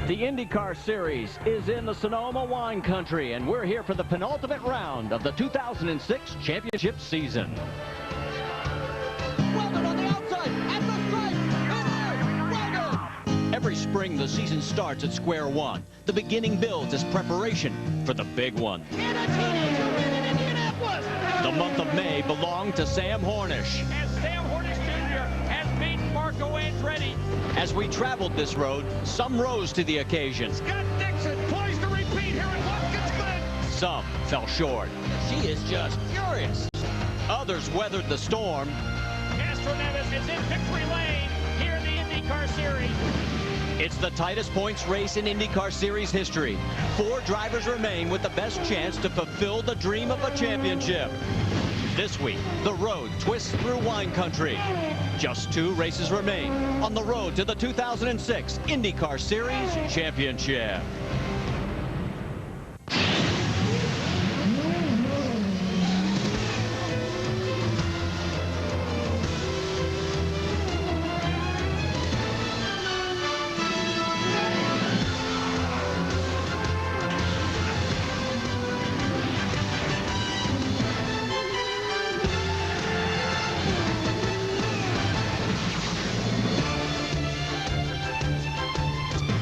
The IndyCar Series is in the Sonoma wine country, and we're here for the penultimate round of the 2006 championship season. Weldon on the outside, at the stripe, Weldon! Every spring, the season starts at square one. The beginning builds as preparation for the big one. And a teenager win in Indianapolis! The month of May belonged to Sam Hornish. And Sam Hornish Jr. has beaten Marco Andretti. As we traveled this road, some rose to the occasion. Scott Dixon poised to repeat here at Watkins Glen. Some fell short. She is just furious. Others weathered the storm. Castro Neves is in victory lane here in the IndyCar Series. It's the tightest points race in IndyCar Series history. 4 drivers remain with the best chance to fulfill the dream of a championship. This week, the road twists through wine country. Just 2 races remain on the road to the 2006 IndyCar Series Championship.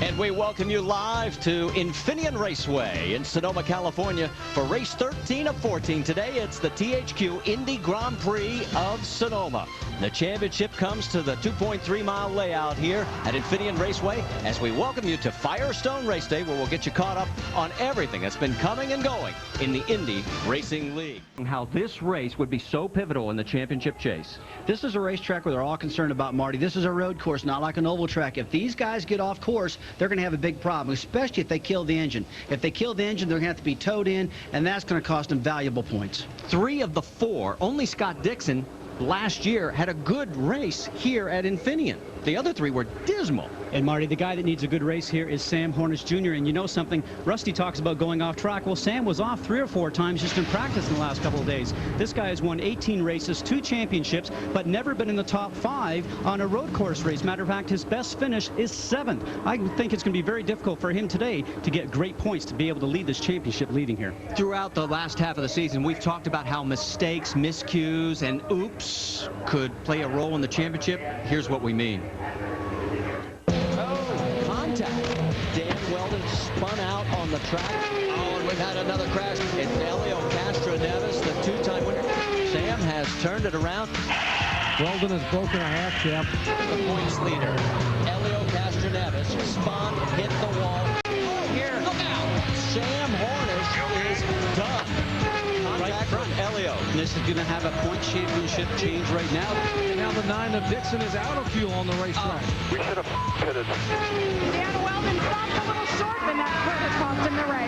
And we welcome you live to Infineon Raceway in Sonoma, California for race 13 of 14. Today it's the THQ Indy Grand Prix of Sonoma. The championship comes to the 2.3-mile layout here at Infineon Raceway as we welcome you to Firestone Race Day, where we'll get you caught up on everything that's been coming and going in the Indy Racing League. How this race would be so pivotal in the championship chase. This is a racetrack where they're all concerned about, Marty. This is a road course, not like an oval track. If these guys get off course, they're going to have a big problem, especially if they kill the engine. If they kill the engine, they're going to have to be towed in, and that's going to cost them valuable points. 3 of the 4, only Scott Dixon last year had a good race here at Infineon. The other 3 were dismal. And Marty, the guy that needs a good race here is Sam Hornish Jr. And you know something, Rusty talks about going off track. Well, Sam was off 3 or 4 times just in practice in the last couple of days. This guy has won 18 races, 2 championships, but never been in the top 5 on a road course race. Matter of fact, his best finish is 7th. I think it's going to be very difficult for him today to get great points to be able to lead this championship leading here. Throughout the last half of the season, we've talked about how mistakes, miscues, and oops could play a role in the championship. Here's what we mean. Dan Weldon spun out on the track. Oh, and we've had another crash. It's Elio Castro Neves, the 2-time winner. Sam has turned it around. Weldon has broken a half cap. The points leader, Elio Castro Neves, spun, hit the wall. Oh, here, look out! Sam Hornish is done. Contact from Elio. And this is going to have a point championship change right now. And now the 9 of Dixon is out of fuel on the racetrack. We should have pitted. Dan Weldon stopped a little short, and that could cost him the race.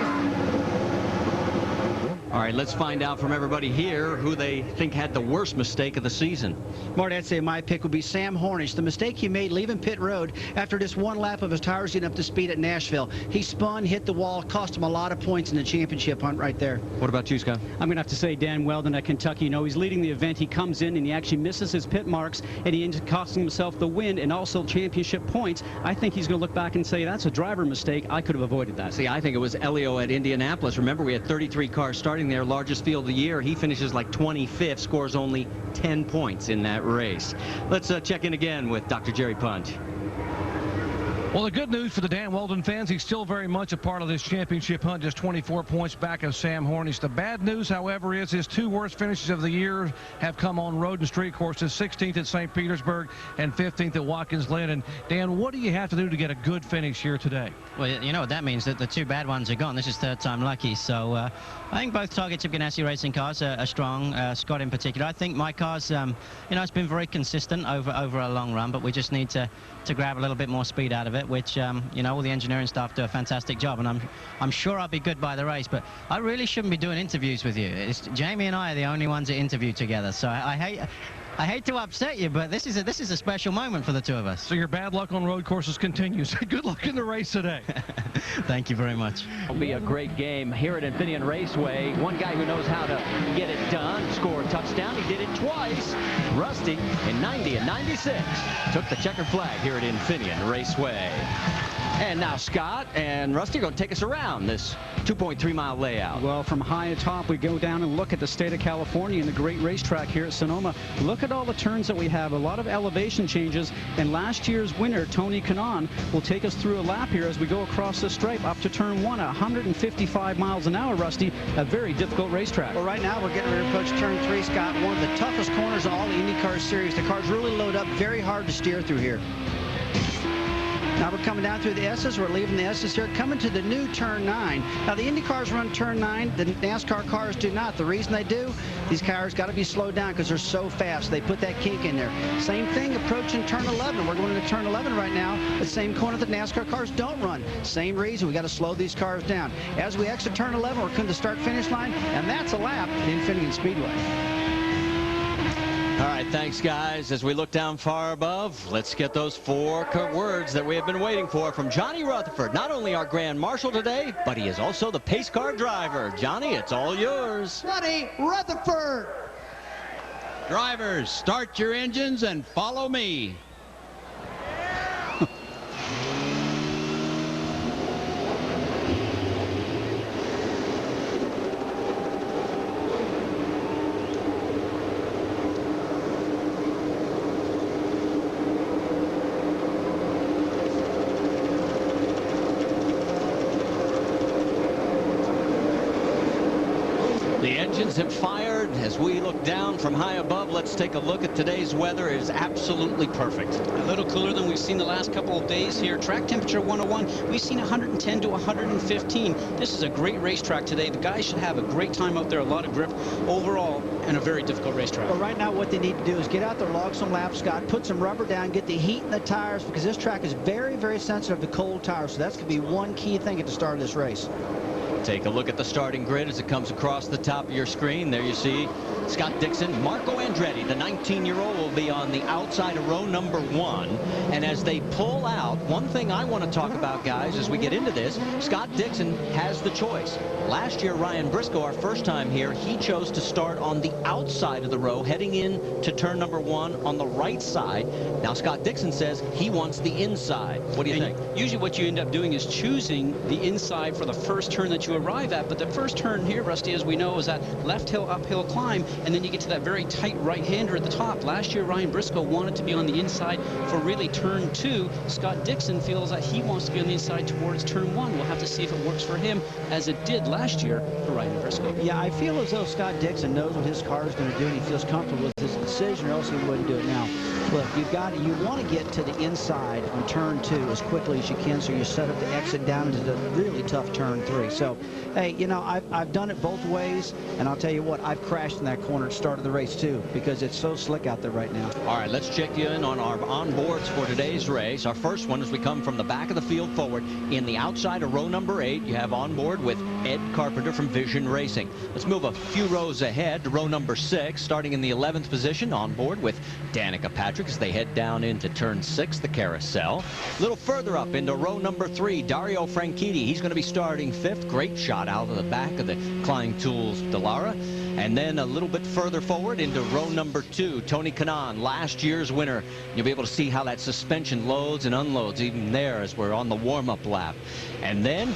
All right, let's find out from everybody here who they think had the worst mistake of the season. Marty, I'd say my pick would be Sam Hornish. The mistake he made leaving pit road after just 1 lap of his tires getting up to speed at Nashville. He spun, hit the wall, cost him a lot of points in the championship hunt right there. What about you, Scott? I'm going to have to say Dan Weldon at Kentucky. You know, he's leading the event. He comes in and he actually misses his pit marks, and he ends up costing himself the win and also championship points. I think he's going to look back and say, that's a driver mistake. I could have avoided that. See, I think it was Elio at Indianapolis. Remember, we had 33 cars starting there, largest field of the year. He finishes like 25th, scores only 10 points in that race. Let's check in again with Dr. Jerry Punch. Well, the good news for the Dan Weldon fans, he's still very much a part of this championship hunt, just 24 points back of Sam Hornish. The bad news, however, is his 2 worst finishes of the year have come on road and street courses, 16th at St. Petersburg and 15th at Watkins Glen. And Dan, what do you have to do to get a good finish here today? Well, you know what that means, that the 2 bad ones are gone. This is 3rd time lucky. So I think both Target Chip Ganassi racing cars are strong, Scott in particular. I think my car's, you know, it's been very consistent over a long run, but we just need to grab a little bit more speed out of it, which, you know, all the engineering staff do a fantastic job, and I'm sure I'll be good by the race, but I really shouldn't be doing interviews with you. Jamie and I are the only ones that interview together, so I hate to upset you, but this is a special moment for the 2 of us. So your bad luck on road courses continues. Good luck in the race today. Thank you very much. It'll be a great game here at Infineon Raceway. One guy who knows how to get it done, score a touchdown. He did it twice. Rusty in 90 and 96 took the checkered flag here at Infineon Raceway. And now Scott and Rusty are going to take us around this 2.3-mile layout. Well, from high atop, we go down and look at the state of California and the great racetrack here at Sonoma. Look at all the turns that we have, a lot of elevation changes. And last year's winner, Tony Kanaan, will take us through a lap here as we go across the stripe up to turn 1 at 155 miles an hour, Rusty. A very difficult racetrack. Well, right now we're getting ready to approach turn 3, Scott. One of the toughest corners of all the IndyCar Series. The cars really load up, very hard to steer through here. Now we're coming down through the S's. We're leaving the S's here, coming to the new turn 9. Now the Indy cars run turn 9. The NASCAR cars do not. The reason they do, these cars got to be slowed down because they're so fast. They put that kink in there. Same thing approaching turn 11. We're going into turn 11 right now. The same corner that NASCAR cars don't run. Same reason. We got to slow these cars down. As we exit turn 11, we're coming to the start-finish line, and that's a lap at Infineon Speedway. All right, thanks, guys. As we look down far above, let's get those 4 words that we have been waiting for from Johnny Rutherford. Not only our Grand Marshal today, but he is also the pace car driver. Johnny, it's all yours. Johnny Rutherford. Drivers, start your engines and follow me. The engines have fired. As we look down from high above, let's take a look at today's weather. It is absolutely perfect. A little cooler than we've seen the last couple of days here. Track temperature 101. We've seen 110 to 115. This is a great racetrack today. The guys should have a great time out there. A lot of grip overall and a very difficult racetrack. Well, right now what they need to do is get out there, log some laps, Scott, put some rubber down, get the heat in the tires, because this track is very, very sensitive to cold tires. So that's going to be one key thing at the start of this race. Take a look at the starting grid as it comes across the top of your screen. There you see Scott Dixon. Marco Andretti, the 19-year-old, will be on the outside of row number 1. And as they pull out, one thing I want to talk about, guys, as we get into this, Scott Dixon has the choice. Last year, Ryan Briscoe, our first time here, he chose to start on the outside of the row, heading in to turn number 1 on the right side. Now, Scott Dixon says he wants the inside. What do you think? Usually what you end up doing is choosing the inside for the first turn that you arrive at. But the first turn here, Rusty, as we know, is that left hill, uphill climb, and then you get to that very tight right-hander at the top. Last year, Ryan Briscoe wanted to be on the inside for really turn 2. Scott Dixon feels that he wants to be on the inside towards turn 1. We'll have to see if it works for him, as it did last year for Ryan Briscoe. Yeah, I feel as though Scott Dixon knows what his car is going to do, and he feels comfortable with his decision, or else he wouldn't do it now. Look, you want to get to the inside on turn 2 as quickly as you can, so you set up the exit down into the really tough turn 3. So, hey, you know, I've done it both ways, and I'll tell you what, I've crashed in that corner at the start of the race too, because it's so slick out there right now. All right, let's check you in on our onboards for today's race. Our first one as we come from the back of the field forward. In the outside of row number 8, you have on board with Ed Carpenter from Vision Racing. Let's move a few rows ahead to row number 6, starting in the 11th position, on board with Danica Patrick as they head down into turn 6, the carousel. A little further up into row number 3, Dario Franchitti. He's going to be starting 5th. Great shot out of the back of the Klein Tools Dallara. And then a little bit further forward into row number 2, Tony Kanaan, last year's winner. You'll be able to see how that suspension loads and unloads even there as we're on the warm-up lap. And then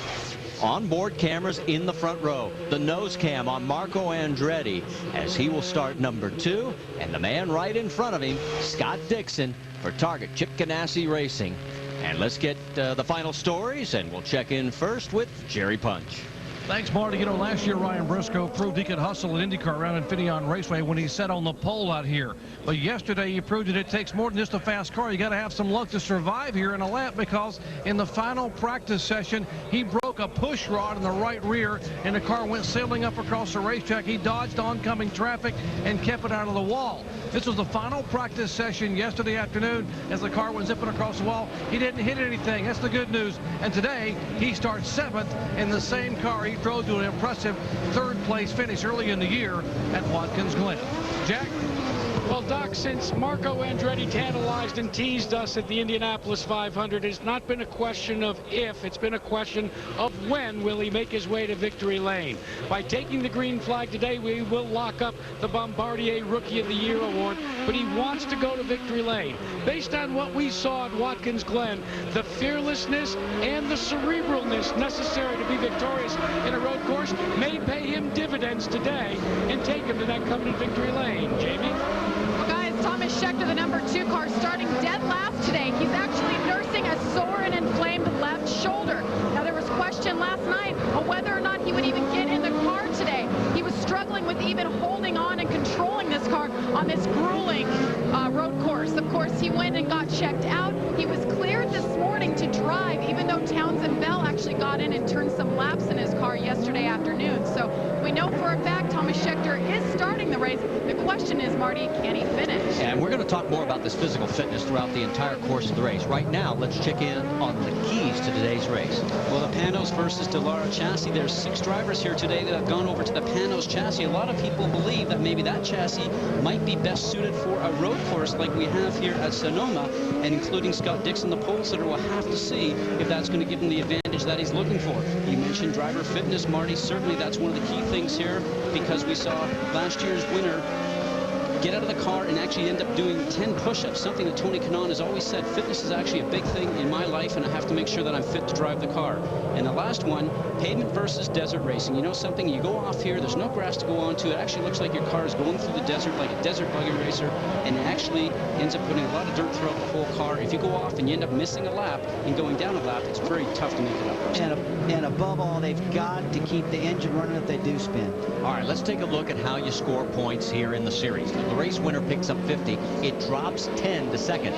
onboard cameras in the front row. The nose cam on Marco Andretti as he will start number 2. And the man right in front of him, Scott Dixon, for Target Chip Ganassi Racing. And let's get the final stories, and we'll check in first with Jerry Punch. Thanks, Marty. You know, last year Ryan Briscoe proved he could hustle an IndyCar around Infineon Raceway when he sat on the pole out here. But yesterday he proved that it takes more than just a fast car. You got to have some luck to survive here in a lap, because in the final practice session he broke a push rod in the right rear and the car went sailing up across the racetrack. He dodged oncoming traffic and kept it out of the wall. This was the final practice session yesterday afternoon. As the car went zipping across the wall, he didn't hit anything. That's the good news. And today he starts 7th in the same car he drove to an impressive 3rd place finish early in the year at Watkins Glen. Jack? Well, Doc, since Marco Andretti tantalized and teased us at the Indianapolis 500, it's not been a question of if, it's been a question of when will he make his way to victory lane. By taking the green flag today, we will lock up the Bombardier Rookie of the Year award, but he wants to go to victory lane. Based on what we saw at Watkins Glen, the fearlessness and the cerebralness necessary to be victorious in a road course may pay him dividends today and take him to that coveted victory lane. Jamie? Well, guys, Thomas Scheckter, the number 2 car, starting dead last today. He's actually nursing a sore and inflamed left shoulder. Now, there was question last night on whether or not he would even get in the car today. He was struggling with even holding on and controlling this car on this grueling road course. Of course, he went and got checked out. He was cleared this morning to drive, even though Townsend Bell actually got in and turned some laps in his car yesterday afternoon. So we know for a fact Thomas Scheckter is starting the race. The question is, Marty, can he finish? And we're going to talk more about this physical fitness throughout the entire course of the race. Right now, let's check in on the keys to today's race. Well, the Panos versus Dallara chassis. There's 6 drivers here today that have gone over to the Panos chassis. A lot of people believe that maybe that chassis might be best suited for a road course like we have here at Sonoma, and including Scott Dixon, the pole sitter, will have to see if that's going to give him the advantage that he's looking for. You mentioned driver fitness, Marty. Certainly that's one of the key things here, because we saw last year's winner get out of the car and actually end up doing 10 push-ups, something that Tony Kanaan has always said, fitness is actually a big thing in my life, and I have to make sure that I'm fit to drive the car. And the last one, pavement versus desert racing. You know something, you go off here, there's no grass to go onto, it actually looks like your car is going through the desert like a desert buggy racer, and it actually ends up putting a lot of dirt throughout the whole car. If you go off and you end up missing a lap and going down a lap, it's very tough to make it up. And above all, they've got to keep the engine running if they do spin. All right, let's take a look at how you score points here in the series. The race winner picks up 50. It drops 10 to second.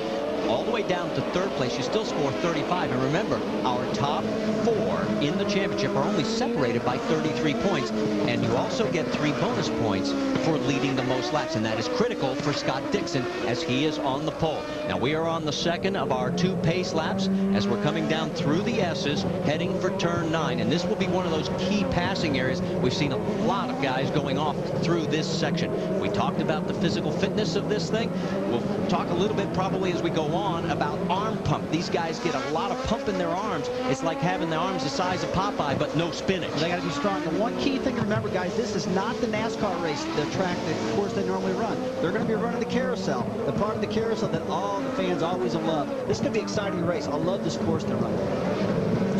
All the way down to third place, you still score 35. And remember, our top 4 in the championship are only separated by 33 points. And you also get 3 bonus points for leading the most laps. And that is critical for Scott Dixon as he is on the pole. Now, we are on the second of our 2 pace laps as we're coming down through the S's, heading for turn 9. And this will be one of those key passing areas. We've seen a lot of guys going off through this section. We talked about the physical fitness of this thing. We'll talk a little bit probably as we go on about arm pump. These guys get a lot of pump in their arms. It's like having their arms the size of Popeye, but no spinach. They got to be strong. The one key thing to remember, guys, this is not the NASCAR race, the track, the course they normally run. They're going to be running the carousel, the part of the carousel that all the fans always have loved. This is going to be an exciting race. I love this course they're running.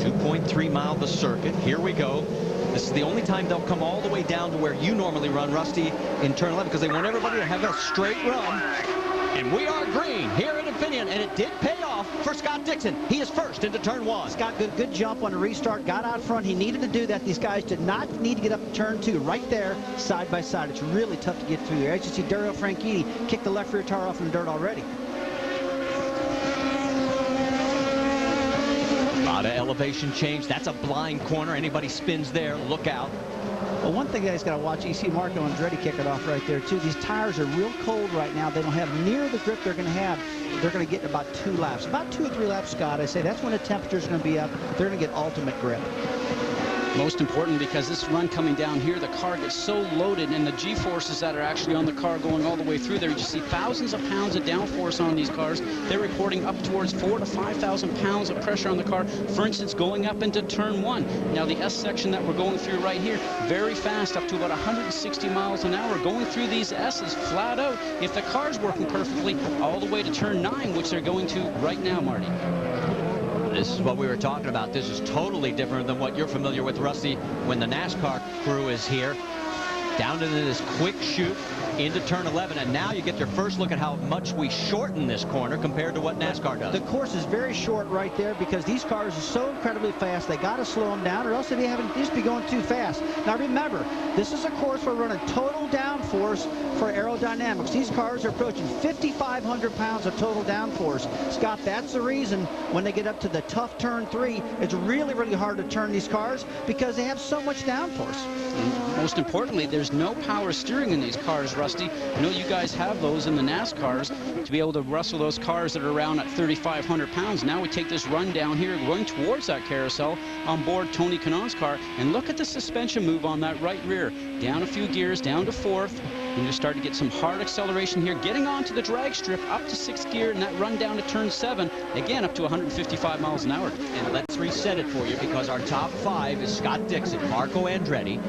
2.3 mile the circuit. Here we go. This is the only time they'll come all the way down to where you normally run, Rusty, in turn 11, because they want everybody to have a straight run. And we are green here at Infineon, and it did pay off for Scott Dixon. He is first into turn 1. Scott, good jump on the restart, got out front. He needed to do that. These guys did not need to get up to turn 2. Right there, side by side. It's really tough to get through there. As you see, Dario Franchitti kicked the left rear tire off in the dirt already. A lot of elevation change. That's a blind corner. Anybody spins there, look out. Well, one thing you guys got to watch, you see Marco Andretti kick it off right there, too. These tires are real cold right now. They don't have near the grip they're going to have. They're going to get in about 2 laps. About 2 or 3 laps, Scott. I say that's when the temperature's going to be up. They're going to get ultimate grip. Most important, because this run coming down here, the car gets so loaded, and the G-forces that are actually on the car going all the way through there, you just see thousands of pounds of downforce on these cars. They're reporting up towards 4,000 to 5,000 pounds of pressure on the car, for instance, going up into turn 1. Now, the S section that we're going through right here, very fast, up to about 160 miles an hour, going through these S's flat out. If the car's working perfectly, all the way to turn 9, which they're going to right now, Marty. This is what we were talking about. This is totally different than what you're familiar with, Rusty, when the NASCAR crew is here. Down into this quick shoot into turn 11, and now you get your first look at how much we shorten this corner compared to what NASCAR does. The course is very short right there because these cars are so incredibly fast. They got to slow them down, or else they just be going too fast. Now remember, this is a course we're running total downforce for aerodynamics. These cars are approaching 5,500 pounds of total downforce. Scott, that's the reason when they get up to the tough turn 3, it's really, really hard to turn these cars because they have so much downforce. And most importantly, there's no power steering in these cars, Rusty. I know you guys have those in the NASCARs to be able to wrestle those cars that are around at 3,500 pounds. Now we take this run down here, going towards that carousel on board Tony Kanaan's car, and look at the suspension move on that right rear. Down a few gears, down to 4th, and you start to get some hard acceleration here, getting onto the drag strip up to 6th gear, and that run down to turn 7, again up to 155 miles an hour. And let's reset it for you, because our top 5 is Scott Dixon, Marco Andretti,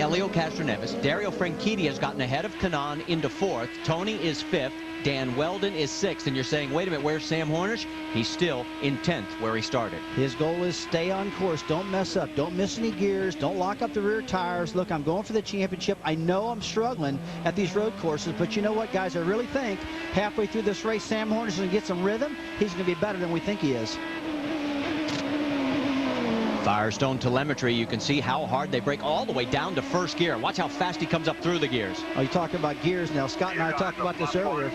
Elio Castroneves. Dario Franchitti has gotten ahead of Kanaan into 4th. Tony is 5th. Dan Weldon is 6th. And you're saying, wait a minute, where's Sam Hornish? He's still in 10th where he started. His goal is stay on course. Don't mess up. Don't miss any gears. Don't lock up the rear tires. Look, I'm going for the championship. I know I'm struggling at these road courses, but you know what, guys? I really think halfway through this race, Sam Hornish is going to get some rhythm. He's going to be better than we think he is. Firestone telemetry, you can see how hard they brake all the way down to first gear. Watch how fast he comes up through the gears. Oh, you're talking about gears now. Scott and I talked about this earlier.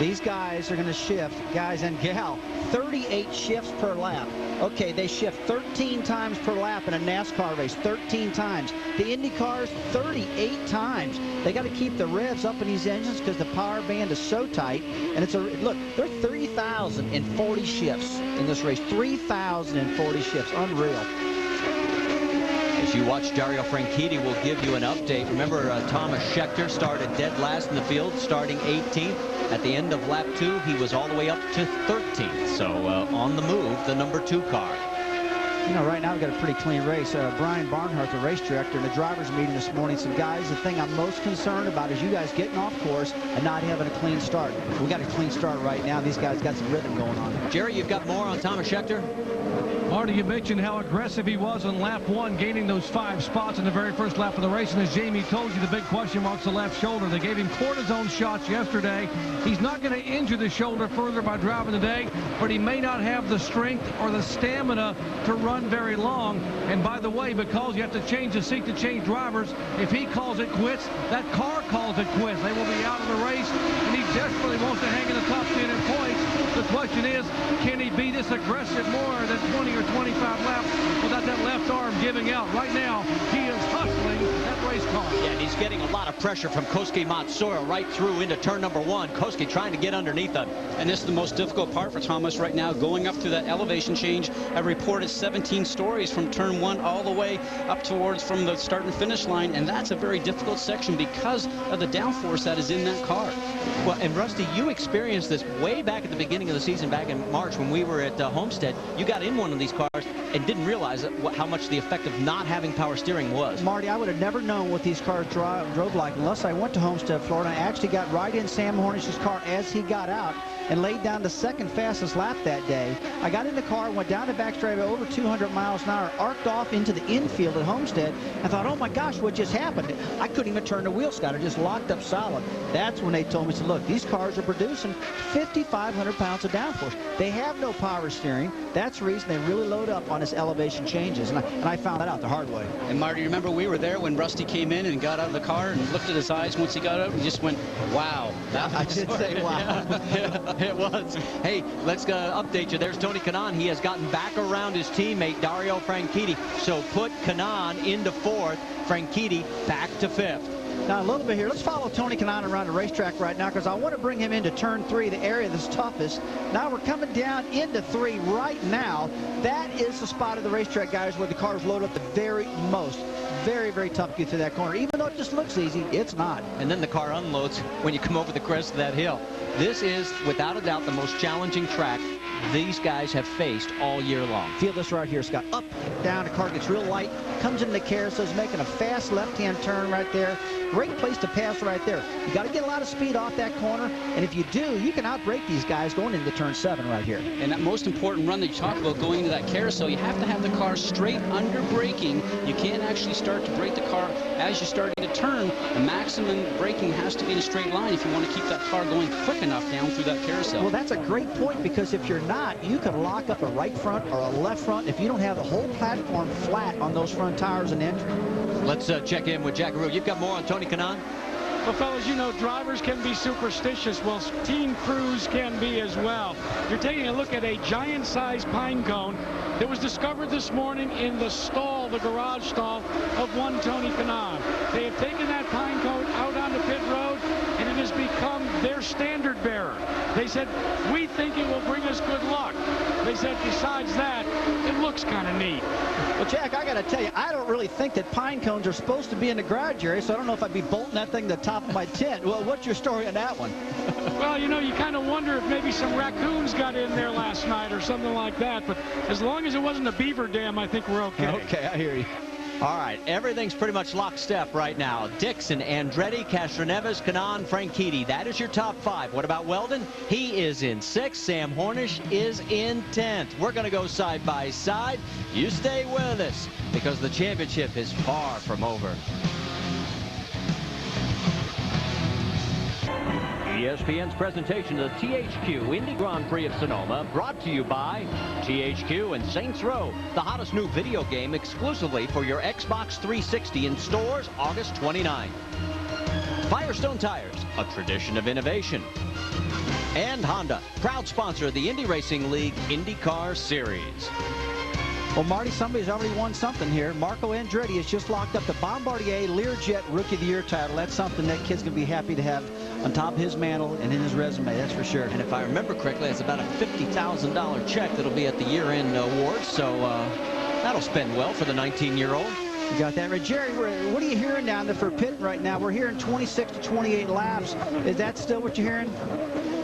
These guys are going to shift, guys and gal, 38 shifts per lap. Okay, they shift 13 times per lap in a NASCAR race, 13 times. The IndyCars, 38 times. They got to keep the revs up in these engines because the power band is so tight. And it's a, look, there are 3,040 shifts in this race. 3,040 shifts, unreal. As you watch, Dario Franchitti will give you an update. Remember, Thomas Scheckter started dead last in the field, starting 18th. At the end of lap 2, he was all the way up to 13th. So on the move, the number 2 car. You know, right now we've got a pretty clean race. Brian Barnhart, the race director, in the drivers' meeting this morning said, guys, the thing I'm most concerned about is you guys getting off course and not having a clean start. We got a clean start right now. These guys got some rhythm going on. Jerry, you've got more on Thomas Scheckter? Marty, you mentioned how aggressive he was on lap 1, gaining those 5 spots in the very first lap of the race. And as Jamie told you, the big question mark's the left shoulder. They gave him cortisone shots yesterday. He's not going to injure the shoulder further by driving today, but he may not have the strength or the stamina to run very long. And by the way, because you have to change the seat to change drivers, if he calls it quits, that car calls it quits. They will be out of the race, and he desperately wants to hang in the top 10 in points. The question is, can he be this aggressive more than 20 or 25 laps without that left arm giving out? Right now, he is hustling that race car. Yeah, and he's getting a lot of pressure from Kosuke Matsuura right through into turn number 1. Kosuke trying to get underneath him. And this is the most difficult part for Thomas right now, going up through that elevation change. I reported 17 stories from turn 1 all the way up towards from the start and finish line, and that's a very difficult section because of the downforce that is in that car. Well, and Rusty, you experienced this way back at the beginning of the season, back in March when we were at Homestead. You got in one of these cars and didn't realize how much the effect of not having power steering was. Marty, I would have never known what these cars drove like unless I went to Homestead, Florida. I actually got right in Sam Hornish's car as he got out and laid down the second fastest lap that day. I got in the car, went down the backstretch over 200 miles an hour, arced off into the infield at Homestead, and thought, oh my gosh, what just happened? I couldn't even turn the wheel, Scott. I just locked up solid. That's when they told me, said, look, these cars are producing 5,500 pounds of downforce. They have no power steering. That's the reason they really load up on this elevation changes, and I found that out the hard way. And Marty, remember we were there when Rusty came in and got out of the car and looked at his eyes once he got out and just went, wow. I did say wow. Yeah, it was. Hey, let's update you. There's Tony Kanaan. He has gotten back around his teammate, Dario Franchitti. So put Kanaan into 4th, Franchitti back to 5th. Now, a little bit here. Let's follow Tony Kanaan around the racetrack right now because I want to bring him into turn 3, the area that's toughest. Now we're coming down into 3 right now. That is the spot of the racetrack, guys, where the cars load up the very most. Very, very tough to get through that corner. Even though it just looks easy, it's not. And then the car unloads when you come over the crest of that hill. This is, without a doubt, the most challenging track these guys have faced all year long. Feel this right here, Scott. Up, down, the car gets real light, comes into the carousel, is making a fast left-hand turn right there. Great place to pass right there. You got to get a lot of speed off that corner, and if you do, you can outbrake these guys going into turn 7 right here. And that most important run that you talk about going into that carousel, you have to have the car straight under braking. You can't actually start to brake the car as you're starting to turn. The maximum braking has to be in a straight line if you want to keep that car going quick enough down through that carousel. Well, that's a great point because if you're not, you can lock up a right front or a left front if you don't have the whole platform flat on those front tires and engine. Let's check in with Jackaroo. You've got more on Tony Kanaan? Well, fellas, you know, drivers can be superstitious. Well, team crews can be as well. You're taking a look at a giant-sized pine cone that was discovered this morning in the stall, the garage stall of one Tony Kanaan. They have taken that pine cone out onto pit road, and it has become their standard bearer. They said, we think it will bring us good luck. They said, besides that, it looks kind of neat. Well, Jack, I got to tell you, I don't really think that pine cones are supposed to be in the garage area, so I don't know if I'd be bolting that thing to the top of my tent. Well, what's your story on that one? Well, you know, you kind of wonder if maybe some raccoons got in there last night or something like that. But as long as it wasn't a beaver dam, I think we're okay. Okay, I hear you. All right, everything's pretty much lockstep right now. Dixon, Andretti, Castroneves, Kanaan, Franchitti. That is your top 5. What about Weldon? He is in 6th. Sam Hornish is in 10th. We're going to go side by side. You stay with us because the championship is far from over. ESPN's presentation of the THQ Indy Grand Prix of Sonoma, brought to you by THQ and Saints Row, the hottest new video game exclusively for your Xbox 360 in stores August 29. Firestone Tires, a tradition of innovation. And Honda, proud sponsor of the Indy Racing League IndyCar Series. Well, Marty, somebody's already won something here. Marco Andretti has just locked up the Bombardier Learjet Rookie of the Year title. That's something that kid's going to be happy to have on top of his mantle and in his resume, that's for sure. And if I remember correctly, it's about a $50,000 check that'll be at the year-end awards, so that'll spend well for the 19-year-old. You got that right. Jerry, what are you hearing down there for Pitt right now? We're hearing 26 to 28 laps. Is that still what you're hearing?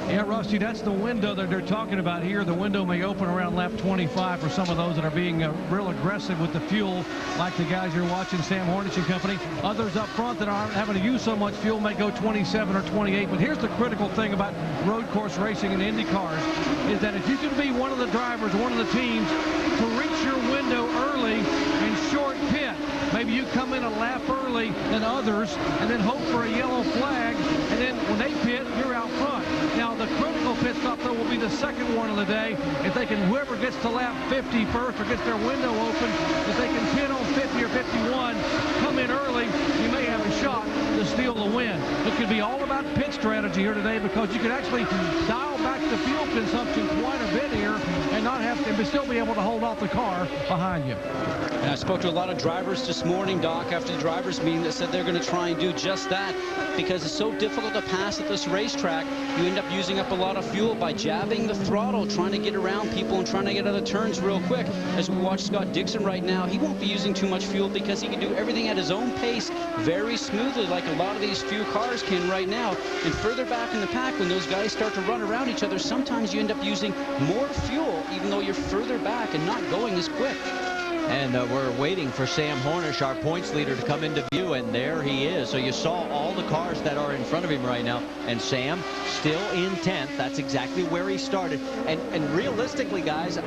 Yeah, Rusty, that's the window that they're talking about here. The window may open around lap 25 for some of those that are being real aggressive with the fuel, like the guys you're watching, Sam Hornish and company. Others up front that aren't having to use so much fuel may go 27 or 28. But here's the critical thing about road course racing in Indy cars is that if you can be one of the drivers, one of the teams, to reach your window early and short pit, maybe you come in a lap early than others and then hope for a yellow flag, and then when they pit, you're out front. Now, the critical pit stop, though, will be the second one of the day. If they can, whoever gets to lap 50 first or gets their window open, if they can pit on 50 or 51, come in early, you may have a shot to steal the win. It could be all about pit strategy here today because you can actually dial back the fuel consumption quite a bit here and not have to, but still be able to hold off the car behind you. And I spoke to a lot of drivers this morning, Doc, after the drivers meeting that said they're going to try and do just that because it's so difficult to pass at this racetrack. You end up using up a lot of fuel by jabbing the throttle, trying to get around people and trying to get other turns real quick. As we watch Scott Dixon right now, he won't be using too much fuel because he can do everything at his own pace very smoothly like a lot of these few cars can right now. And further back in the pack, when those guys start to run around each other, sometimes you end up using more fuel even though you're further back and not going as quick. And we're waiting for Sam Hornish, our points leader, to come into view, and there he is. So you saw all the cars that are in front of him right now, and Sam still in 10th. That's exactly where he started. And realistically, guys,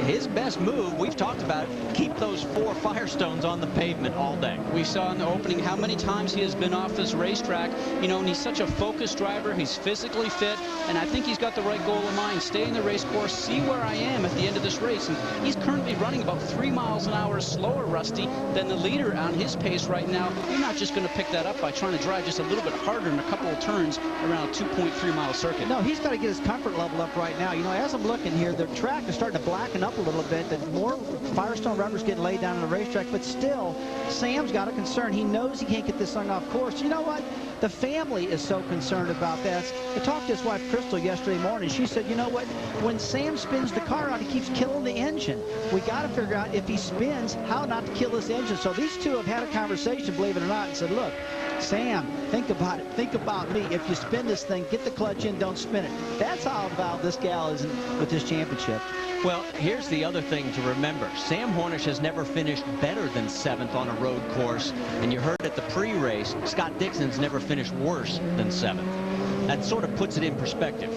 his best move, we've talked about, keep those 4 Firestones on the pavement all day. We saw in the opening how many times he has been off this racetrack, you know, and he's such a focused driver. He's physically fit, and I think he's got the right goal in mind. Stay in the race course, see where I am at the end of this race. And he's currently running about 3 miles an hour slower, Rusty, than the leader on his pace right now. You're not just going to pick that up by trying to drive just a little bit harder in a couple of turns around a 2.3-mile circuit. No, he's got to get his comfort level up right now. You know, as I'm looking here, the track is starting to blacken up a little bit. The more Firestone runners getting laid down on the racetrack, but still, Sam's got a concern. He knows he can't get this thing off course. You know what? The family is so concerned about that. I talked to his wife, Crystal, yesterday morning. She said, you know what? When Sam spins the car out, he keeps killing the engine. We got to figure out if he spins, how not to kill this engine. So these two have had a conversation, believe it or not, and said, look, Sam, think about it. Think about me. If you spin this thing, get the clutch in, don't spin it. That's how involved this gal is with this championship. Well, here's the other thing to remember. Sam Hornish has never finished better than 7th on a road course. And you heard at the pre-race, Scott Dixon's never finished worse than 7th. That sort of puts it in perspective.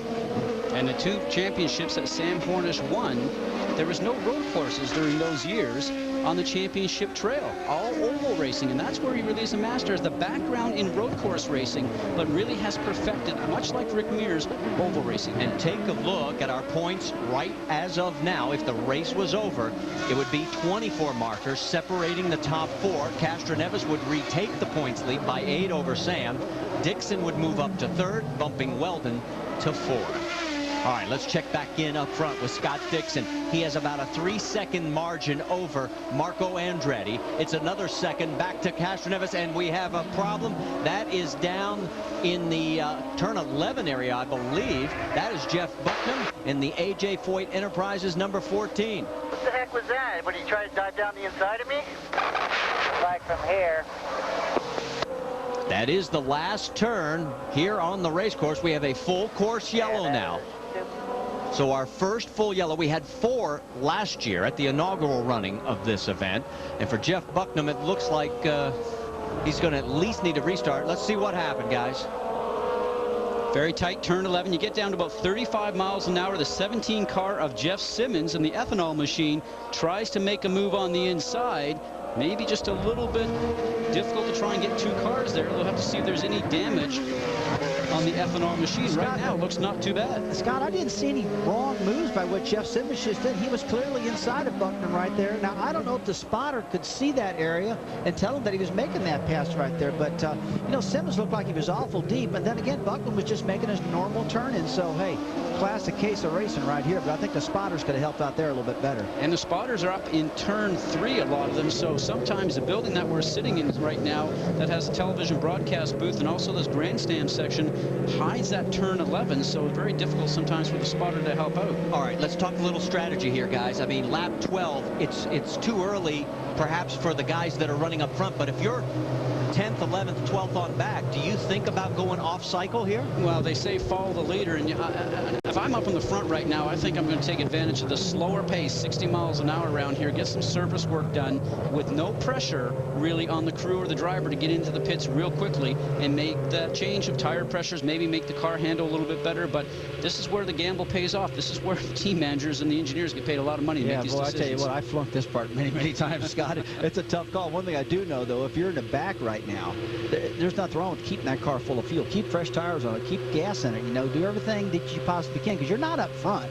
And the 2 championships that Sam Hornish won, there was no road courses during those years on the championship trail, all oval racing, and that's where he really is a master, is the background in road course racing, but really has perfected, much like Rick Mears, oval racing. And take a look at our points right as of now. If the race was over, it would be 24 markers separating the top 4. Castroneves would retake the points lead by 8 over Sam. Dixon would move up to 3rd, bumping Weldon to 4th. All right, let's check back in up front with Scott Dixon. He has about a 3-second margin over Marco Andretti. It's another second back to Castroneves, and we have a problem. That is down in the turn 11 area, I believe. That is Jeff Bucknam in the A.J. Foyt Enterprises number 14. What the heck was that? What, he tried to dive down the inside of me? Like from here. That is the last turn here on the race course. We have a full course yellow now. So our first full yellow, we had 4 last year at the inaugural running of this event. And for Jeff Bucknam, it looks like he's going to at least need a restart. Let's see what happened, guys. Very tight turn 11. You get down to about 35 miles an hour. The 17 car of Jeff Simmons in the ethanol machine tries to make a move on the inside. Maybe just a little bit difficult to try and get 2 cars there. We'll have to see if there's any damage on the ethanol machine. Scott, right now it looks not too bad. Scott, I didn't see any wrong moves by what Jeff Simmons just did. He was clearly inside of Bucknam right there. Now, I don't know if the spotter could see that area and tell him that he was making that pass right there. But, you know, Simmons looked like he was awful deep. And then again, Bucknam was just making his normal turn in. So, hey, classic case of racing right here. But I think the spotters could have helped out there a little bit better. And the spotters are up in turn 3, a lot of them. So sometimes the building that we're sitting in right now that has a television broadcast booth and also this grandstand section hides that turn 11, so it's very difficult sometimes for the spotter to help out. All right, let's talk a little strategy here, guys. I mean, lap 12, it's too early perhaps for the guys that are running up front, but if you're 10th, 11th, 12th on back, do you think about going off cycle here? Well, they say follow the leader, and if I'm up in the front right now, I think I'm going to take advantage of the slower pace, 60 miles an hour around here, get some service work done with no pressure really on the crew or the driver to get into the pits real quickly and make that change of tire pressures, maybe make the car handle a little bit better. But this is where the gamble pays off. This is where the team managers and the engineers get paid a lot of money to make these decisions. I tell you what, I flunked this part many times, Scott. It's a tough call. One thing I do know, though, if you're in the back right now, there's nothing wrong with keeping that car full of fuel. Keep fresh tires on it. Keep gas in it. You know, do everything that you possibly can because you're not up front.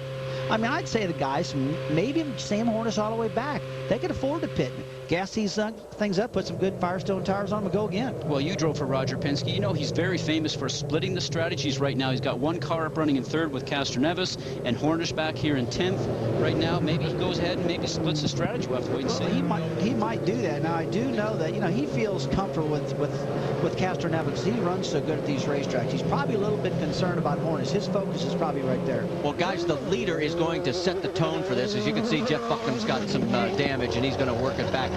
I mean, I'd say the guys, maybe Sam Hornish all the way back, they could afford to pit. Gas these things up, put some good Firestone tires on them, and go again. Well, you drove for Roger Penske. You know he's very famous for splitting the strategies right now. He's got 1 car up running in 3rd with Castroneves and Hornish back here in 10th. Right now, maybe he goes ahead and maybe splits the strategy. We'll have to wait and see. He might do that. Now, I do know that, you know, he feels comfortable with Castroneves because he runs so good at these racetracks. He's probably a little bit concerned about Hornish. His focus is probably right there. Well, guys, the leader is going to set the tone for this. As you can see, Jeff Bucknam's got some damage, and he's going to work it back.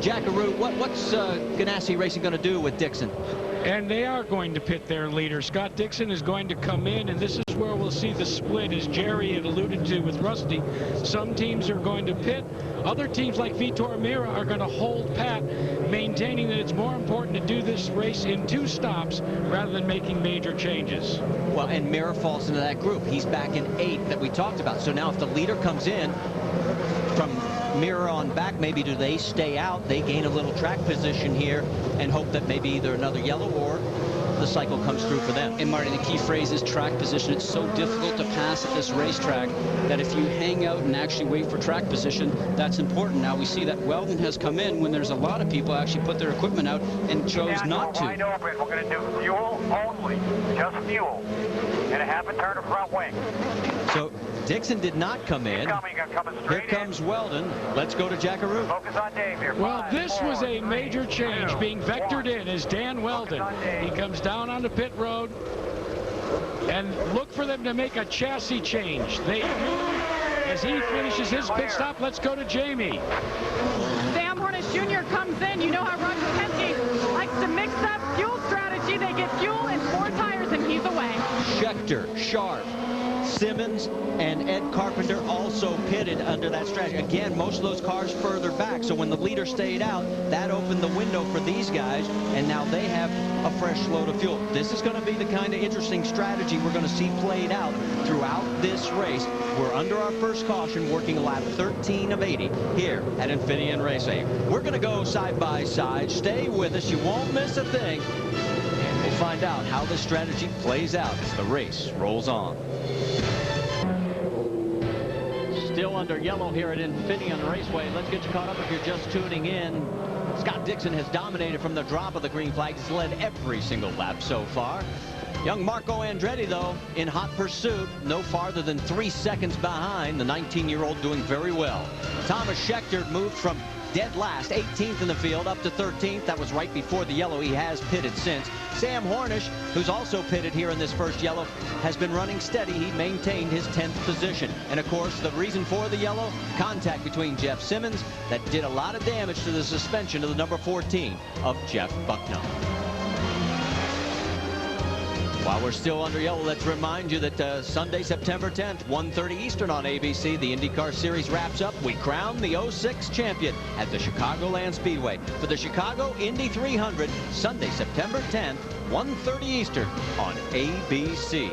Jackaroo, what's Ganassi Racing going to do with Dixon? And they are going to pit their leader. Scott Dixon is going to come in, and this is where we'll see the split, as Jerry had alluded to with Rusty. Some teams are going to pit. Other teams like Vitor Meira are going to hold pat, maintaining that it's more important to do this race in 2 stops rather than making major changes. Well, and Meira falls into that group. He's back in 8th that we talked about. So now if the leader comes in from Meira on back, maybe do they stay out? They gain a little track position here and hope that maybe either another yellow or the cycle comes through for them. And Marty, the key phrase is track position. It's so difficult to pass at this racetrack that if you hang out and actually wait for track position, that's important. Now we see that Weldon has come in when there's a lot of people actually put their equipment out and chose not to. Wide open. We're going to do fuel only, just fuel, and a half a turn of front wing. So Dixon did not come in. Here comes Weldon. Let's go to Jackaroo. Focus on Dave here. Well, this was a major change being vectored in as Dan Weldon. He comes down on the pit road, and look for them to make a chassis change. They do. As he finishes his pit stop, let's go to Jamie. Sam Hornish Jr. comes in. You know how Roger Penske likes to mix that fuel strategy. They get fuel and 4 tires, and he's away. Schechter, Sharp, Simmons, and Ed Carpenter also pitted under that strategy. Again, most of those cars further back, so when the leader stayed out, that opened the window for these guys, and now they have a fresh load of fuel. This is going to be the kind of interesting strategy we're going to see played out throughout this race. We're under our first caution, working lap 13 of 80 here at Infineon Raceway. We're going to go side by side. Stay with us. You won't miss a thing. And we'll find out how this strategy plays out as the race rolls on. Still under yellow here at Infineon Raceway. Let's get you caught up if you're just tuning in. Scott Dixon has dominated from the drop of the green flag. He's led every single lap so far. Young Marco Andretti, though, in hot pursuit, no farther than 3 seconds behind. The 19-year-old doing very well. Thomas Schechter moved from dead last, 18th in the field, up to 13th. That was right before the yellow. He has pitted since. Sam Hornish, who's also pitted here in this first yellow, has been running steady. He maintained his 10th position. And, of course, the reason for the yellow, contact between Jeff Simmons that did a lot of damage to the suspension of the number 14 of Jeff Bucknam. While we're still under yellow, let's remind you that Sunday, September 10th, 1:30 Eastern on ABC, the IndyCar Series wraps up. We crown the 06 champion at the Chicagoland Speedway for the Chicago Indy 300, Sunday, September 10th, 1:30 Eastern on ABC.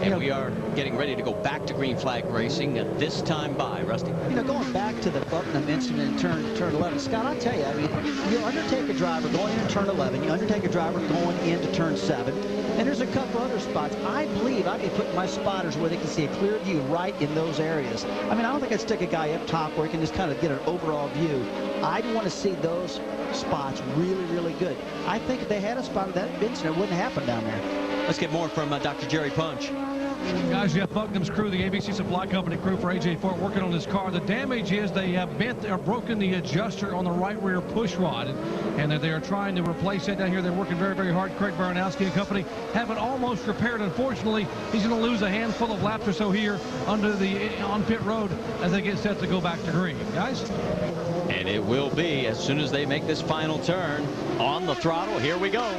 And we are getting ready to go back to green flag racing this time by. Rusty? You know, going back to the Buckingham incident in turn 11, Scott, I'll tell you, I mean, you undertake a driver going into turn 11, you undertake a driver going into turn 7, and there's a couple other spots. I believe I can put my spotters where they can see a clear view right in those areas. I mean, I don't think I'd stick a guy up top where he can just kind of get an overall view. I'd want to see those spots really, really good. I think if they had a spot of that incident, it wouldn't happen down there. Let's get more from Dr. Jerry Punch. Guys, Jeff Buckham's crew, the ABC Supply Company crew for AJ Fort, working on this car. The damage is they have bent or broken the adjuster on the right rear push rod, and that they are trying to replace it down here. They're working very, very hard. Craig Baranowski and company have it almost repaired. Unfortunately, he's going to lose a handful of laps or so here on pit road as they get set to go back to green. Guys? And it will be as soon as they make this final turn on the throttle. Here we go.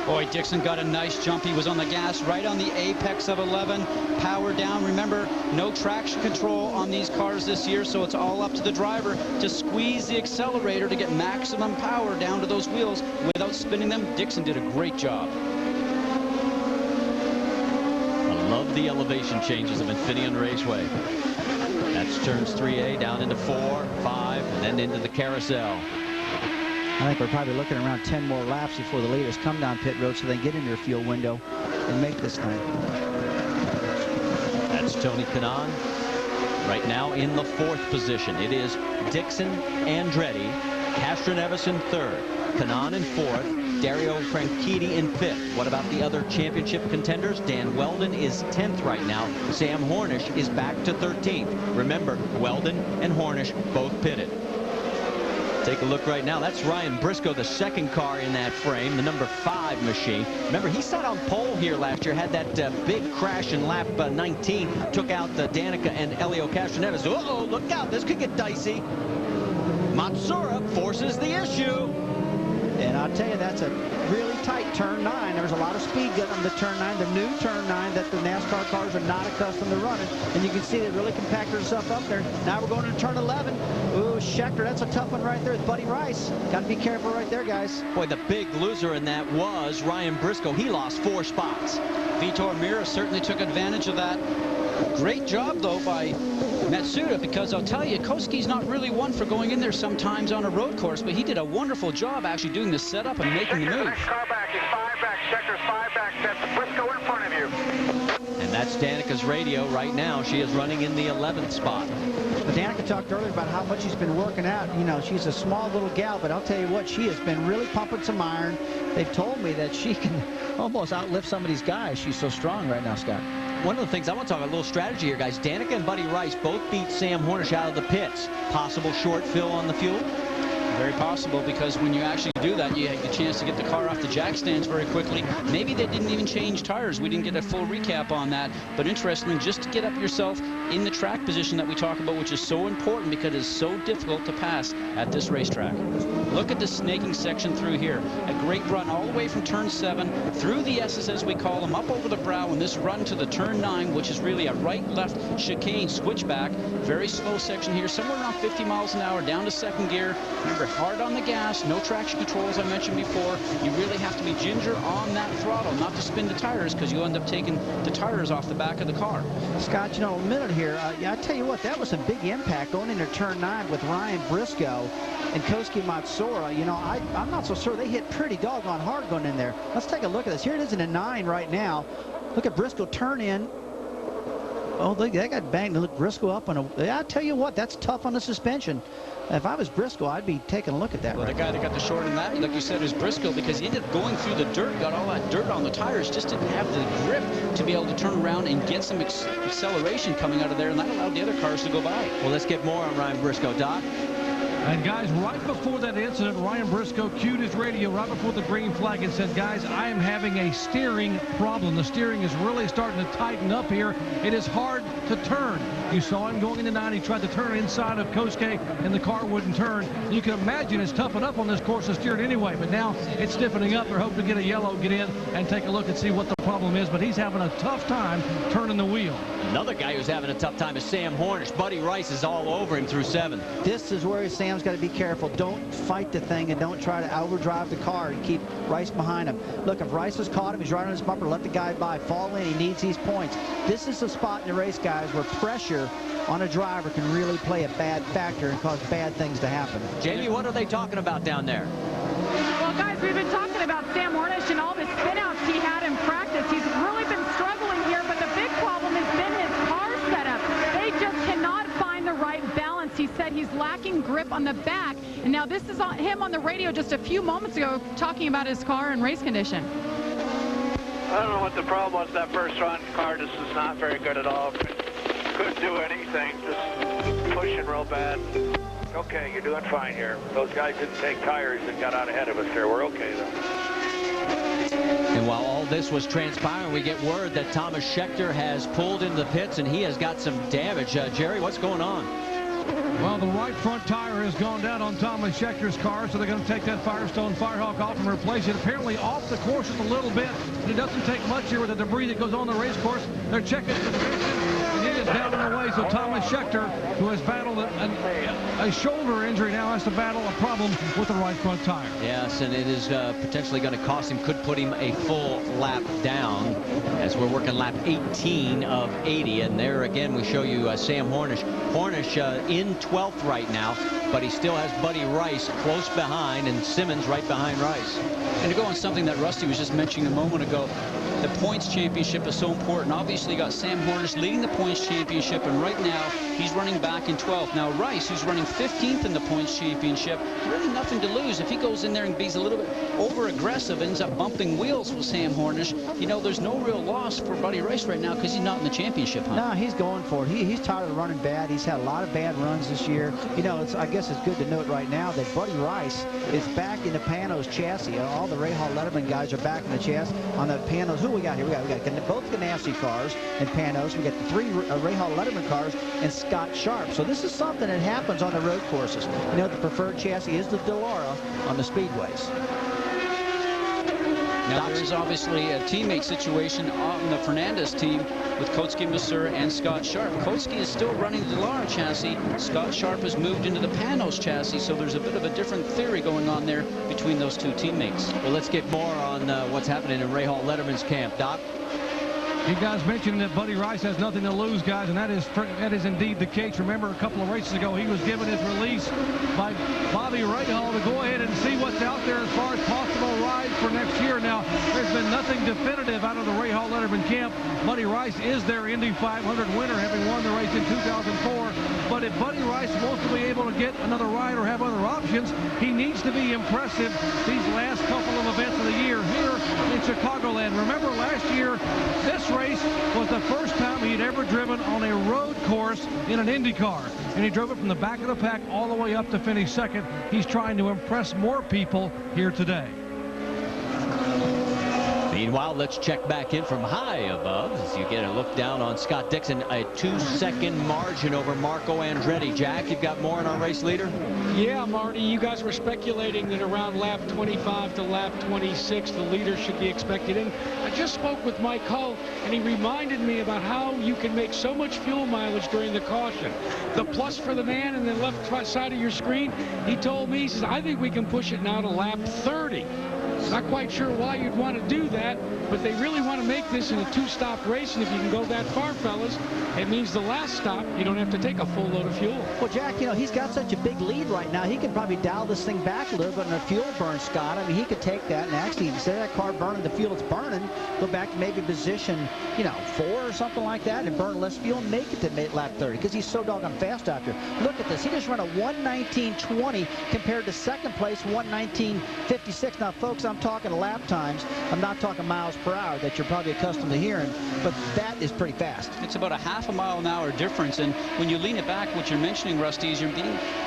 Boy, Dixon got a nice jump. He was on the gas right on the apex of 11. Power down. Remember, no traction control on these cars this year, so it's all up to the driver to squeeze the accelerator to get maximum power down to those wheels without spinning them. Dixon did a great job. I love the elevation changes of Infineon Raceway. That's turns 3A down into 4, 5, and then into the carousel. I think we're probably looking around 10 more laps before the leaders come down pit road so they can get in their fuel window and make this thing. That's Tony Kanaan right now in the 4th position. It is Dixon, Andretti, Castroneves in 3rd, Kanaan in 4th, Dario Franchitti in 5th. What about the other championship contenders? Dan Weldon is 10th right now. Sam Hornish is back to 13th. Remember, Weldon and Hornish both pitted. Take a look right now. That's Ryan Briscoe, the 2nd car in that frame, the number 5 machine. Remember, he sat on pole here last year, had that big crash in lap 19, took out Danica and Elio Castroneves. Uh-oh, look out, this could get dicey. Matsura forces the issue. And I'll tell you, that's a really tight turn 9. There's a lot of speed getting on the turn 9, the new turn 9 that the NASCAR cars are not accustomed to running. And you can see they really compacted herself up there. Now we're going to turn 11. Ooh, Schechter, that's a tough one right there with Buddy Rice. Got to be careful right there, guys. Boy, the big loser in that was Ryan Briscoe. He lost 4 spots. Vitor Meira certainly took advantage of that. Great job, though, by Matsuda, because I'll tell you, Koski's not really one for going in there sometimes on a road course, but he did a wonderful job actually doing the setup and making the move. Next car back is 5 back. Schechter's 5 back. That's Briscoe in front of you. And that's Danica's radio right now. She is running in the 11th spot. But Danica talked earlier about how much she's been working out. You know, she's a small little gal, but I'll tell you what, she has been really pumping some iron. They've told me that she can almost outlift some of these guys. She's so strong right now, Scott. One of the things I want to talk about, a little strategy here, guys. Danica and Buddy Rice both beat Sam Hornish out of the pits. Possible short fill on the fuel? Very possible, because when you actually do that, you have the chance to get the car off the jack stands very quickly. Maybe they didn't even change tires. We didn't get a full recap on that. But interestingly, just to get up yourself in the track position that we talk about, which is so important because it's so difficult to pass at this racetrack. Look at the snaking section through here. A great run all the way from turn 7 through the S's, as we call them, up over the brow, and this run to the turn 9, which is really a right-left chicane switchback. Very slow section here, somewhere around 50 miles an hour, down to 2nd gear. Remember, hard on the gas, no traction control, as I mentioned before. You really have to be ginger on that throttle, not to spin the tires, because you end up taking the tires off the back of the car. Scott, you know, a minute here. Yeah, I tell you what, that was a big impact going into turn 9 with Ryan Briscoe and Koski Matsura. You know, I'm not so sure. They hit pretty doggone hard going in there. Let's take a look at this. Here it is in a 9 right now. Look at Briscoe turn in. Oh, look, that got banged. Look, Briscoe up on a. Yeah, I tell you what, that's tough on the suspension. If I was Briscoe, I'd be taking a look at that. Well, right the guy that got the short in that, like you said, is Briscoe, because he ended up going through the dirt, got all that dirt on the tires, just didn't have the grip to be able to turn around and get some acceleration coming out of there, and that allowed the other cars to go by. Well, let's get more on Ryan Briscoe, Doc. And guys, right before that incident, Ryan Briscoe cued his radio right before the green flag and said, guys, I am having a steering problem. The steering is really starting to tighten up here. It is hard to turn. You saw him going into 9. He tried to turn inside of Kosuke, and the car wouldn't turn. You can imagine it's tough enough on this course to steer it anyway, but now it's stiffening up. They're hoping to get a yellow, get in, and take a look and see what the problem is, but he's having a tough time turning the wheel. Another guy who's having a tough time is Sam Hornish. Buddy Rice is all over him through 7. This is where Sam's got to be careful. Don't fight the thing and don't try to overdrive the car and keep Rice behind him. Look, if Rice has caught him, he's right on his bumper, let the guy by, fall in, he needs these points. This is the spot in the race, guys, where pressure on a driver can really play a bad factor and cause bad things to happen. Jamie, what are they talking about down there? Well, guys, we've been talking about Sam Hornish and all the spin-outs he had in practice. He's really been struggling here, but the big problem has been his car setup. They just cannot find the right balance. He said he's lacking grip on the back, and now this is him on the radio just a few moments ago talking about his car and race condition. I don't know what the problem was. That first run car just is not very good at all. Couldn't do anything, just pushing real bad. Okay, you're doing fine here. Those guys didn't take tires and got out ahead of us there. We're okay, though. And while all this was transpiring, we get word that Thomas Scheckter has pulled into the pits, and he has got some damage. Jerry, what's going on? Well, the right front tire has gone down on Thomas Schecter's car, so they're going to take that Firestone Firehawk off and replace it. Apparently off the course just a little bit, and it doesn't take much here with the debris that goes on the race course. They're checking suspension, and it is down and away. So Thomas Scheckter, who has battled a shoulder injury, now has to battle a problem with the right front tire. Yes, and it is potentially going to cost him, could put him a full lap down, as we're working lap 18 of 80. And there again, we show you Sam Hornish. Hornish in 12th right now, but he still has Buddy Rice close behind and Simmons right behind Rice. And to go on something that Rusty was just mentioning a moment ago, the points championship is so important. Obviously, you got Sam Hornish leading the points championship, and right now he's running back in 12th. Now Rice, who's running 15th in the points championship, really nothing to lose. If he goes in there and be a little bit over aggressive, ends up bumping wheels with Sam Hornish, you know, there's no real loss for Buddy Rice right now because he's not in the championship hunt. No, he's going for it. He's tired of running bad. He's had a lot of bad runs this year. You know, I guess it's good to note right now that Buddy Rice is back in the Panos chassis. All the Rahal Letterman guys are back in the chassis on the Panos. Who we got here? We got both Ganassi cars and Panos. We got the 3 Rahal Letterman cars and Scott Sharp. So this is something that happens on the road courses. You know, the preferred chassis is the Delara on the speedways. Now, there is obviously a teammate situation on the Fernandez team with Kosuke Masur and Scott Sharp. Kosuke is still running the Delara chassis. Scott Sharp has moved into the Panos chassis, so there's a bit of a different theory going on there between those two teammates. Well, let's get more on what's happening in Rahal Letterman's camp. Doc? You guys mentioned that Buddy Rice has nothing to lose, guys, and that is indeed the case. Remember, a couple of races ago, he was given his release by Bobby Rahal to go ahead and see what's out there as far as possible rides for next year. Now, there's been nothing definitive out of the Rahal Letterman camp. Buddy Rice is their Indy 500 winner, having won the race in 2004. But if Buddy Rice wants to be able to get another ride or have other options, he needs to be impressive these last couple of events of the year here in Chicagoland. Remember last year, this race was the first time he'd ever driven on a road course in an IndyCar, and he drove it from the back of the pack all the way up to finish second. He's trying to impress more people here today. Meanwhile, let's check back in from high above as you get a look down on Scott Dixon. A 2-second margin over Marco Andretti. Jack, you've got more on our race leader? Yeah, Marty, you guys were speculating that around lap 25 to lap 26, the leader should be expected in. I just spoke with Mike Hull, and he reminded me about how you can make so much fuel mileage during the caution. The plus for the man in the left side of your screen, he told me, he says, I think we can push it now to lap 30. Not quite sure why you'd want to do that, but they really want to make this in a 2-stop race, and if you can go that far, fellas, it means the last stop, you don't have to take a full load of fuel. Well, Jack, you know, he's got such a big lead right now. He can probably dial this thing back a little bit in a fuel burn, Scott. I mean, he could take that and actually, instead of that car burning the fuel it's burning, go back to maybe position, you know, 4 or something like that and burn less fuel and make it to lap 30 because he's so doggone fast out there. Look at this. He just ran a 1:19.20 compared to second place 1:19.56. Now, folks, I'm talking lap times. I'm not talking miles per hour that you're probably accustomed to hearing, but that is pretty fast. It's about a half a mile an hour difference, and when you lean it back, what you're mentioning, Rusty, is you're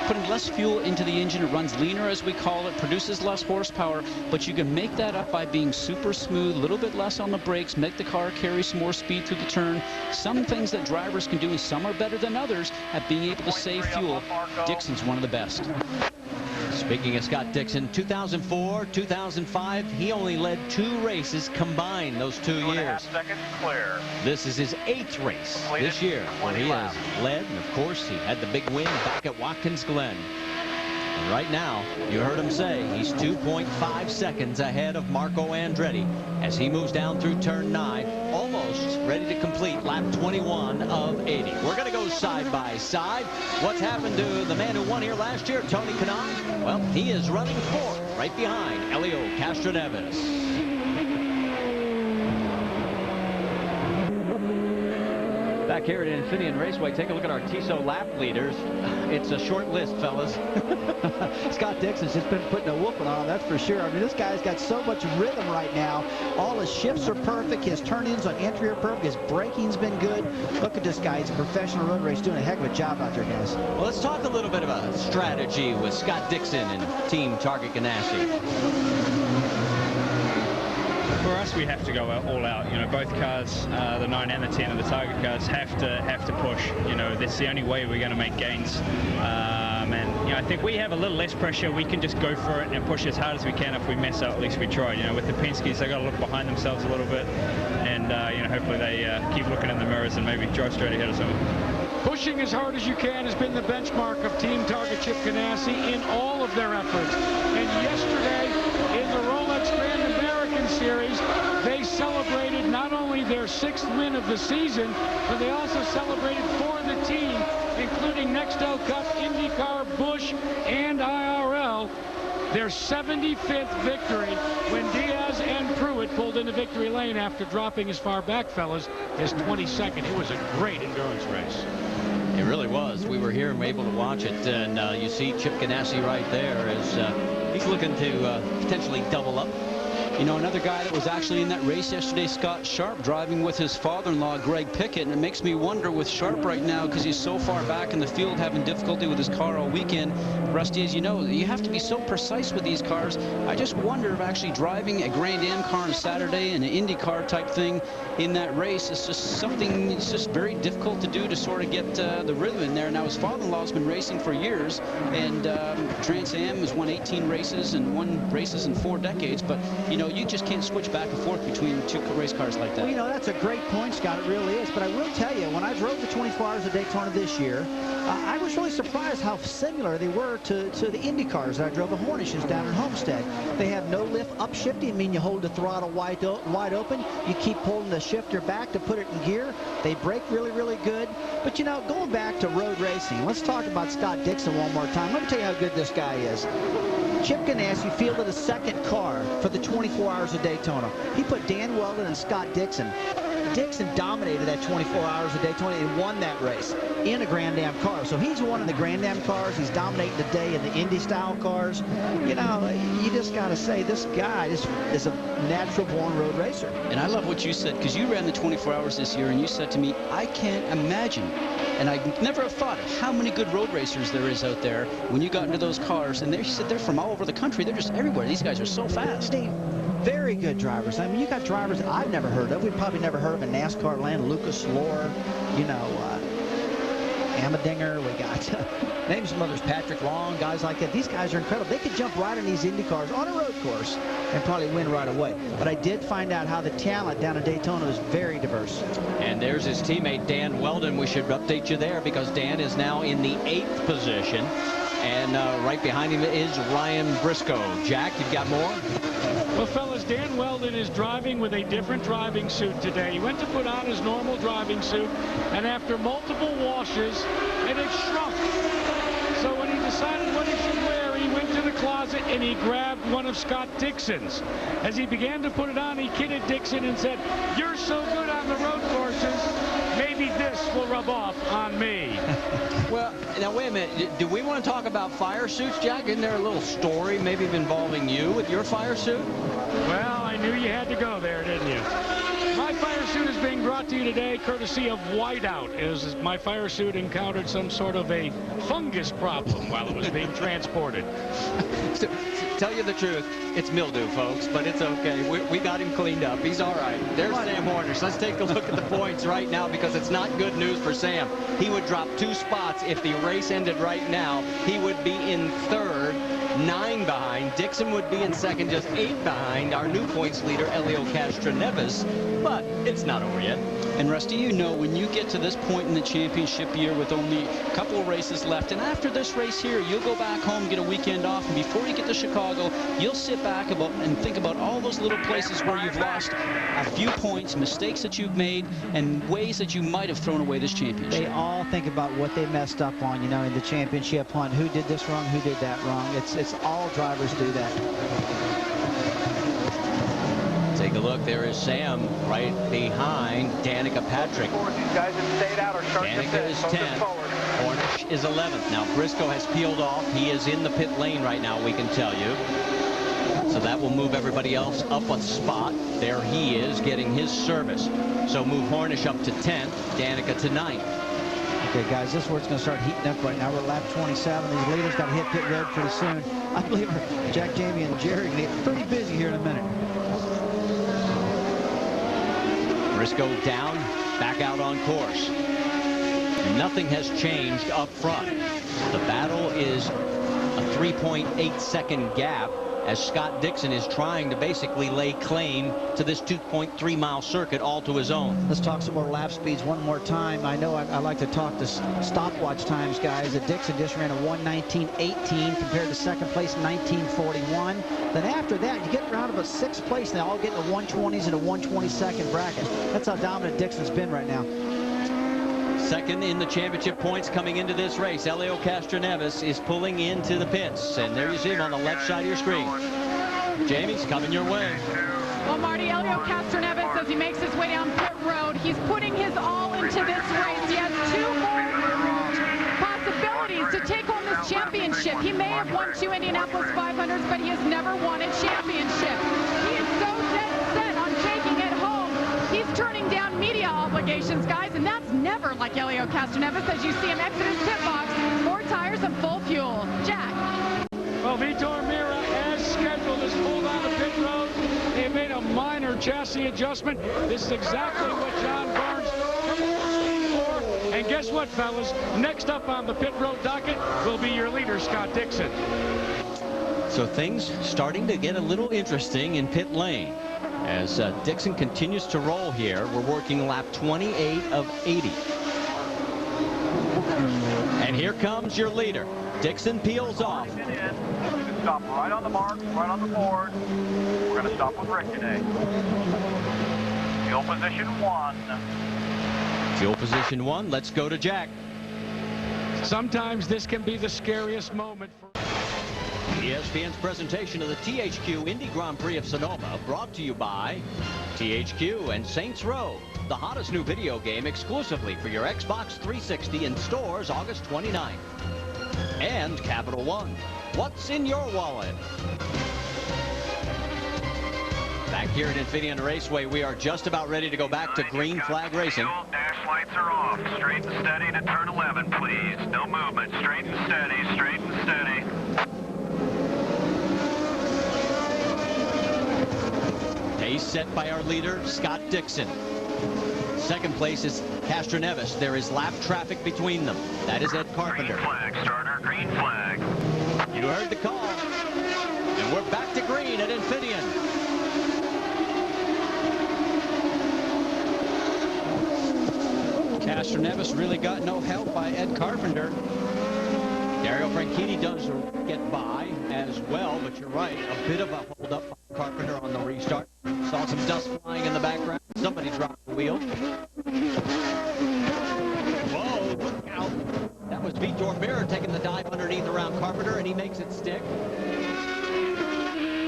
putting less fuel into the engine. It runs leaner, as we call it, produces less horsepower, but you can make that up by being super smooth, a little bit less on the brakes, make the car carry some more speed through the turn. Some things that drivers can do, and some are better than others at being able to save fuel. Dixon's one of the best. Speaking of Scott Dixon, 2004, 2005, he only led 2 races combined those 2 years. Clear. This is his 8th race this year where he has led, and of course he had the big win back at Watkins Glen. And right now, you heard him say he's 2.5 seconds ahead of Marco Andretti as he moves down through turn 9, almost ready to complete lap 21 of 80. We're going to go side by side. What's happened to the man who won here last year, Tony Kanaan? Well, he is running 4th right behind Helio Castroneves. Back here at Infineon Raceway, take a look at our TISO lap leaders. It's a short list, fellas. Scott Dixon's just been putting a whooping on him, that's for sure. I mean, this guy's got so much rhythm right now. All his shifts are perfect. His turn-ins on entry are perfect. His braking's been good. Look at this guy. He's a professional road race, doing a heck of a job out there, guys. Well, let's talk a little bit about strategy with Scott Dixon and Team Target Ganassi. For us, we have to go all out. You know, both cars, the 9 and the 10 of the Target cars, have to push. You know, that's the only way we're going to make gains. And you know, I think we have a little less pressure. We can just go for it and push as hard as we can. If we mess up, at least we tried. You know, with the Penske's, they got to look behind themselves a little bit, and you know, hopefully they keep looking in the mirrors and maybe drive straight ahead of someone. Pushing as hard as you can has been the benchmark of Team Target Chip Ganassi in all of their efforts. And yesterday, in the Rolex Grand American Series, they celebrated not only their 6th win of the season, but they also celebrated for the team, including Nextel Cup, IndyCar, Busch, and IRL, their 75th victory when Diaz and Pruitt pulled into victory lane after dropping as far back, fellas, as 22nd. It was a great endurance race. It really was. We were here and were able to watch it, and you see Chip Ganassi right there as he's looking to potentially double up. You know, another guy that was actually in that race yesterday, Scott Sharp, driving with his father-in-law, Greg Pickett. And it makes me wonder with Sharp right now, because he's so far back in the field, having difficulty with his car all weekend. Rusty, as you know, you have to be so precise with these cars. I just wonder if actually driving a Grand Am car on Saturday and an IndyCar type thing in that race is just something, it's just very difficult to do to sort of get the rhythm in there. Now, his father-in-law's been racing for years, and Trans Am has won 18 races and won races in 4 decades. But, you know, you just can't switch back and forth between 2 race cars like that. Well, you know, that's a great point, Scott. It really is. But I will tell you, when I drove the 24 Hours of Daytona this year, I was really surprised how similar they were to the Indy cars that I drove at Hornishes down in Homestead. They have no lift upshifting. I mean, you hold the throttle wide open. You keep pulling the shifter back to put it in gear. They brake really, really good. But, you know, going back to road racing, let's talk about Scott Dixon one more time. Let me tell you how good this guy is. Chip Ganassi fielded a 2nd car for the 24 Hours of Daytona. He put Dan Weldon and Scott Dixon. Dixon dominated that 24 Hours of Daytona and won that race in a Grand Am car. So he's won in the Grand Am cars. He's dominating today in the Indy-style cars. You know, you just got to say this guy is a natural-born road racer. And I love what you said, because you ran the 24 Hours this year, and you said to me, I can't imagine, and I never have thought of how many good road racers there is out there when you got into those cars. And they said they're from all over the country. They're just everywhere. These guys are so fast. Very good drivers. I mean, you got drivers that I've never heard of. We've probably never heard of in NASCAR land. Lucas Lohr, you know, Amadinger. We got name some others, Patrick Long, guys like that. These guys are incredible. They could jump right on these Indy cars on a road course and probably win right away. But I did find out how the talent down in Daytona is very diverse. And there's his teammate Dan Weldon. We should update you there because Dan is now in the 8th position. And right behind him is Ryan Briscoe. Jack, you've got more? Well, fellas, Dan Weldon is driving with a different driving suit today. He went to put on his normal driving suit, and after multiple washes, it had shrunk. So when he decided what he should wear, he went to the closet and he grabbed one of Scott Dixon's. As he began to put it on, he kidded Dixon and said, "You're so good on the road courses, maybe this will rub off on me." Well, now wait a minute. Do we want to talk about fire suits, Jack? Isn't there a little story maybe involving you with your fire suit? Well, I knew you had to go there, didn't you? My suit is being brought to you today courtesy of Whiteout, as my fire suit encountered some sort of a fungus problem while it was being transported. To tell you the truth, it's mildew, folks, but it's okay. We got him cleaned up. He's all right. There's Sam Hornish. Let's take a look at the points right now, because it's not good news for Sam. He would drop 2 spots if the race ended right now. He would be in third, 9 behind. Dixon would be in second, just 8 behind our new points leader, Elio Castroneves. But it's not over yet. And Rusty, you know, when you get to this point in the championship year with only a couple of races left, and after this race here, you'll go back home, get a weekend off, and before you get to Chicago, you'll sit back and think about all those little places where you've lost a few points, mistakes that you've made, and ways that you might have thrown away this championship. They all think about what they messed up on, you know, in the championship hunt. Who did this wrong? Who did that wrong? It's all drivers do that. Take a look. There is Sam right behind Danica Patrick. These guys have stayed out or starting to Danica is 10th. Hornish is 11th. Now Briscoe has peeled off. He is in the pit lane right now, we can tell you. So that will move everybody else up a spot. There he is getting his service. So move Hornish up to 10th, Danica to 9th. Okay, guys, this is where it's going to start heating up right now. We're at lap 27. These leaders got to hit pit road pretty soon. I believe Jack, Jamie, and Jerry are going to get pretty busy here in a minute. Briscoe down, back out on course. Nothing has changed up front. The battle is a 3.8-second gap as Scott Dixon is trying to basically lay claim to this 2.3-mile circuit all to his own. Let's talk some more lap speeds one more time. I know I like to talk to stopwatch times, guys. Dixon just ran a 1:19.18 compared to second place 19:41. Then after that, you get around about 6th place. They all get in the 120s and a 122nd bracket. That's how dominant Dixon's been right now. Second in the championship points coming into this race. Elio Castroneves is pulling into the pits, and there you see him on the left side of your screen. Jamie's coming your way. Well, Marty, Elio Castroneves, as he makes his way down pit road, he's putting his all into this race. He has 2 more possibilities to take home this championship. He may have won 2 Indianapolis 500s, but he has never won a championship. He is so dead set on taking it home. He's turning down media obligations, guys, and that's never like Elio Castroneves, as you see him exit his pit box, 4 tires and full fuel. Jack. Well, Vitor Mira, as scheduled, is pulled on the pit road. They made a minor chassis adjustment. This is exactly what John Barnes asked for. And guess what, fellas? Next up on the pit road docket will be your leader, Scott Dixon. So things starting to get a little interesting in pit lane. As Dixon continues to roll here, we're working lap 28 of 80. And here comes your leader. Dixon peels off. Stop right on the mark, right on the board. We're going to stop with Rick today. Fuel position 1. Fuel position 1. Let's go to Jack. Sometimes this can be the scariest moment for ESPN's presentation of the THQ Indy Grand Prix of Sonoma, brought to you by THQ and Saints Row, the hottest new video game exclusively for your Xbox 360 in stores August 29th. And Capital One. What's in your wallet? Back here at Infineon Raceway, we are just about ready to go back to green flag racing. Dash lights are off. Straight and steady to turn 11, please. No movement. Straight and steady. Straight and steady. Pace set by our leader, Scott Dixon. Second place is Castroneves. There is lap traffic between them. That is Ed Carpenter. Green flag, starter, green flag. You heard the call. And we're back to green at Infineon. Castroneves really got no help by Ed Carpenter. Dario Franchitti does get by as well, but you're right. A bit of a hold-up by Carpenter on the restart. Saw some dust flying in the background. Somebody dropped the wheel. Whoa, look out. That was Vitor Mira taking the dive underneath around Carpenter, and he makes it stick.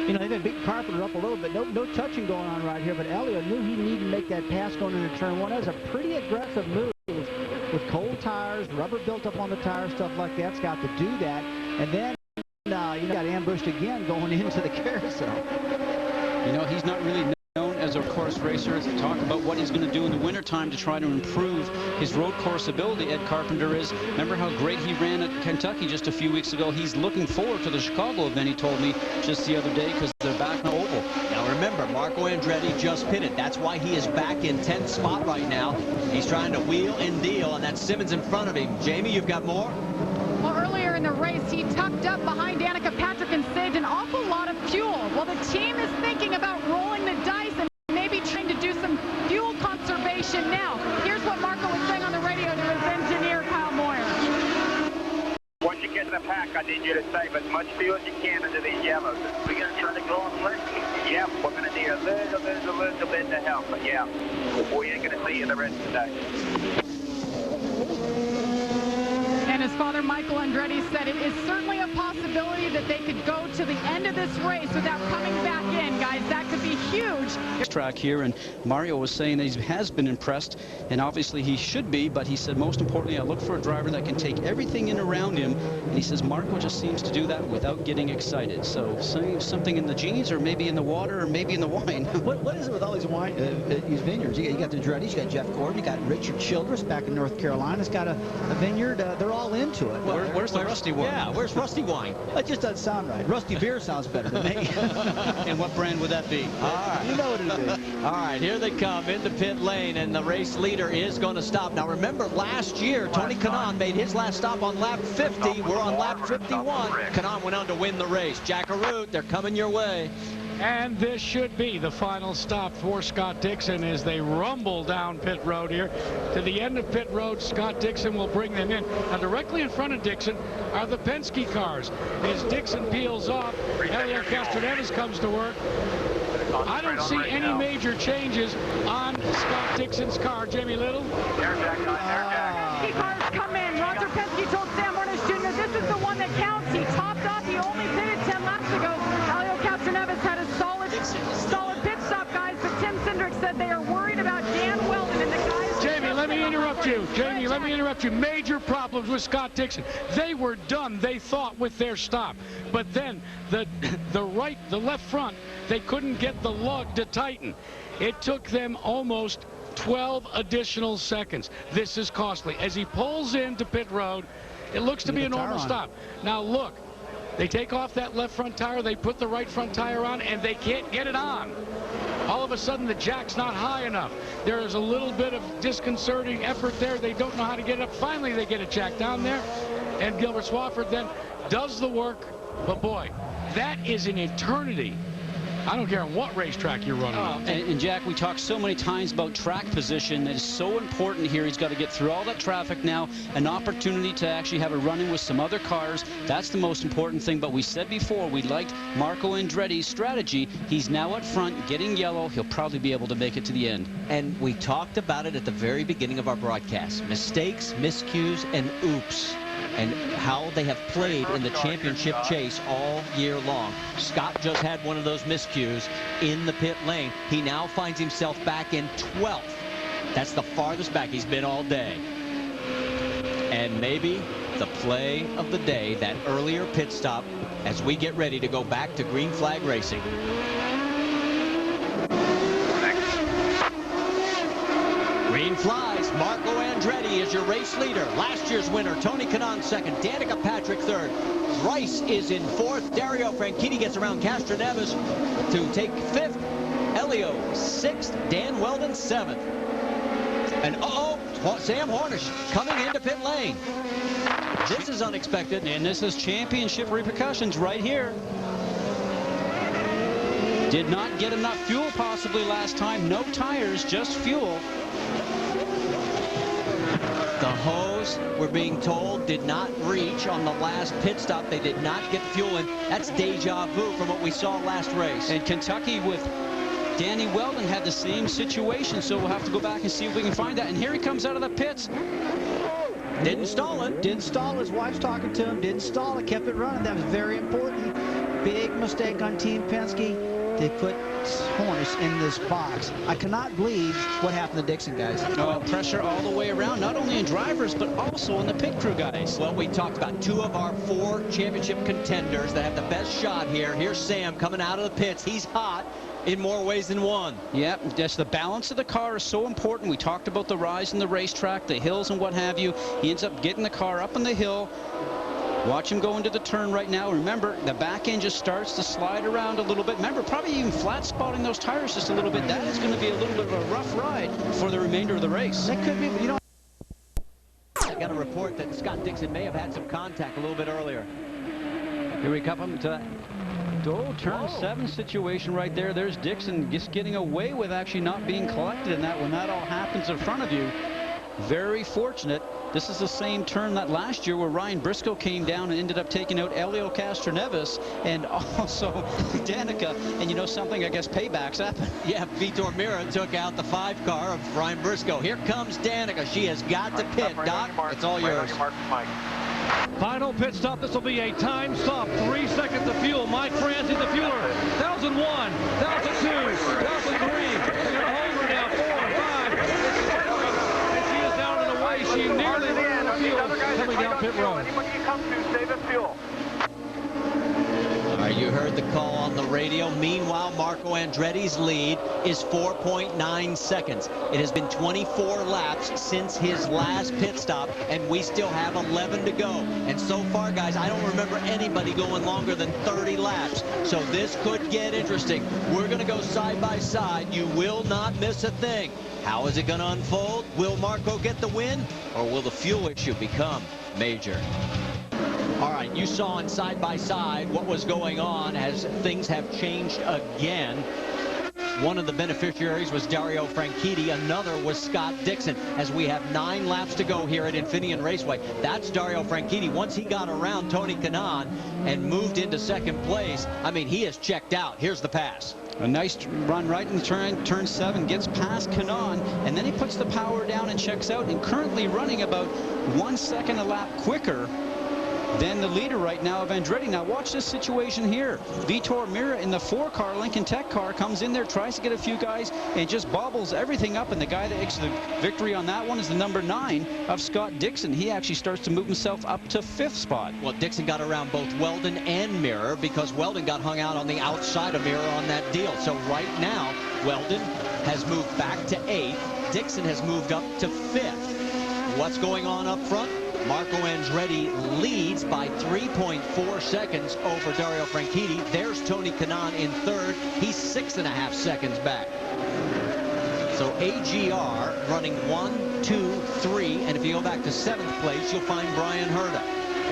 You know, they've been beating Carpenter up a little bit. No touching going on right here, but Elio knew he needed to make that pass going into turn 1. That was a pretty aggressive move with cold tires, rubber built up on the tires, stuff like that. Scott to do that, and then you got ambushed again going into the carousel. You know, he's not really known as a course racer to talk about what he's going to do in the wintertime to try to improve his road course ability. Ed Carpenter is. Remember how great he ran at Kentucky just a few weeks ago? He's looking forward to the Chicago event, he told me just the other day, because they're back in the oval. Now remember, Marco Andretti just pitted. That's why he is back in 10th spot right now. He's trying to wheel and deal, and that's Simmons in front of him. Jamie, you've got more? Well, earlier in the race, he tucked up behind Danica Patrick and saved an awful lot of fuel. Well, the team is thinking about rolling the dice and maybe trying to do some fuel conservation now. Here's what Marco was saying on the radio to his engineer, Kyle Moyer. Once you get in the pack, I need you to save as much fuel as you can into these yellows. We're going to try to go on left. Yeah, we're going to need a little bit to help, but yeah, we ain't going to see you the rest of the day. And his father, Michael Andretti, said it is certainly a possibility that they could go to the end of this race without coming back in, guys. That could be huge. Track here, and Mario was saying that he has been impressed, and obviously he should be, but he said most importantly, I look for a driver that can take everything in around him, and he says Marco just seems to do that without getting excited. So something in the genes, or maybe in the water, or maybe in the wine. What is it with all these wine, these vineyards? You got the Andretti's, you got Jeff Gordon, you got Richard Childress back in North Carolina. It's got a vineyard. They're all into it. Where's the Rusty wine? Yeah, where's Rusty wine? That just doesn't sound right. Rusty beer sounds better to me. And what brand would that be? All right. You know what it'd be. All right, here they come into pit lane, and the race leader is going to stop. Now, remember, last year, Tony Kanaan made his last stop on lap 50. We're on lap 51. Kanaan went on to win the race. Jack Arute, they're coming your way. And this should be the final stop for Scott Dixon as they rumble down pit road here. To the end of pit road, Scott Dixon will bring them in. Now, directly in front of Dixon are the Penske cars. As Dixon peels off, Helio Castroneves comes to work. I don't see any major changes on Scott Dixon's car. Jamie Little? Penske cars come in. Roger Penske told Sam Hornish Jr. this is the one that counts. He topped off. He only pitted 10 laps ago. Helio Castroneves had a solid pit stop, guys, but Tim Cindric said they are worried about Dan Weldon and the guys. Jamie, let me interrupt you. Jamie, let me interrupt you. Major problems with Scott Dixon. They were done, they thought, with their stop. But then the left front, they couldn't get the lug to tighten. It took them almost 12 additional seconds. This is costly. As he pulls into pit road, it looks to be a normal stop. Now look, they take off that left front tire, they put the right front tire on, and they can't get it on. All of a sudden, the jack's not high enough. There is a little bit of disconcerting effort there. They don't know how to get it up. Finally, they get it jacked down there, and Gilbert Swafford then does the work. But boy, that is an eternity. I don't care on what racetrack you're running on. And Jack, we talked so many times about track position. That is so important here. He's got to get through all that traffic now. An opportunity to actually have a run-in with some other cars. That's the most important thing. But we said before, we liked Marco Andretti's strategy. He's now up front, getting yellow. He'll probably be able to make it to the end. And we talked about it at the very beginning of our broadcast. Mistakes, miscues, and oops. And how they have played in the championship chase all year long. Scott just had one of those miscues in the pit lane. He now finds himself back in 12th. That's the farthest back he's been all day. And maybe the play of the day, that earlier pit stop, as we get ready to go back to green flag racing. Green flies. Marco Andretti is your race leader. Last year's winner, Tony Kanaan second. Danica Patrick third. Rice is in fourth. Dario Franchitti gets around Castroneves to take fifth. Helio sixth. Dan Weldon seventh. And Sam Hornish coming into pit lane. This is unexpected. And this is championship repercussions right here. Did not get enough fuel possibly last time. No tires, just fuel. The hose, we're being told, did not reach on the last pit stop. They did not get fuel in. That's deja vu from what we saw last race. And Kentucky with Danny Weldon had the same situation, so we'll have to go back and see if we can find that. And here he comes out of the pits. Didn't stall it. Didn't stall. His wife's talking to him. Didn't stall it. Kept it running. That was very important. Big mistake on Team Penske. They put Hornish in this box. I cannot believe what happened to Dixon, guys. Pressure all the way around, not only in drivers, but also in the pit crew, guys. Well, we talked about two of our four championship contenders that have the best shot here. Here's Sam coming out of the pits. He's hot. in more ways than one. Yep, just the balance of the car is so important. We talked about the rise in the racetrack, the hills and what have you. He ends up getting the car up on the hill. Watch him go into the turn right now. Remember, the back end just starts to slide around a little bit. Remember, probably even flat spotting those tires just a little bit. That is going to be a little bit of a rough ride for the remainder of the race. That could be, but you know. I got a report that Scott Dixon may have had some contact a little bit earlier. Here we come to turn 7 situation right there. There's Dixon just getting away with actually not being collected in that when that all happens in front of you. Very fortunate. This is the same turn that last year where Ryan Briscoe came down and ended up taking out Elio Castroneves and also Danica. And you know something, I guess paybacks happen. Yeah, Vitor Mira took out the 5 car of Ryan Briscoe. Here comes Danica. She has got to pit. Doc, it's all yours. Final pit stop. This will be a time stop. 3 seconds of fuel. Mike Franz in the fueler. 1001, 1002, 1003. They're going to hold her now. 4, 5. And she is down and away. She nearly ran the field coming down pit road. All right, you heard the call on the radio. Meanwhile, Marco Andretti's lead is 4.9 seconds. It has been 24 laps since his last pit stop, and we still have 11 to go. And so far, guys, I don't remember anybody going longer than 30 laps. So this could get interesting. We're going to go side by side. You will not miss a thing. How is it going to unfold? Will Marco get the win, or will the fuel issue become major? All right, you saw in side by side what was going on as things have changed again. One of the beneficiaries was Dario Franchitti. Another was Scott Dixon. As we have 9 laps to go here at Infineon Raceway. That's Dario Franchitti. Once he got around Tony Kanaan and moved into second place, I mean, he is checked out. Here's the pass. A nice run right in the turn 7, gets past Kanaan, and then he puts the power down and checks out, and currently running about 1 second a lap quicker than the leader right now of Andretti. Now watch this situation here. Vitor Mira in the 4-car Lincoln Tech car comes in there, tries to get a few guys, and just bobbles everything up. And the guy that gets the victory on that one is the number 9 of Scott Dixon. He actually starts to move himself up to 5th spot. Well, Dixon got around both Weldon and Mira because Weldon got hung out on the outside of Mira on that deal. So right now, Weldon has moved back to 8th. Dixon has moved up to 5th. What's going on up front? Marco Andretti leads by 3.4 seconds over Dario Franchitti. There's Tony Kanaan in 3rd. He's 6.5 seconds back. So AGR running 1, 2, 3. And if you go back to 7th place, you'll find Brian Herta.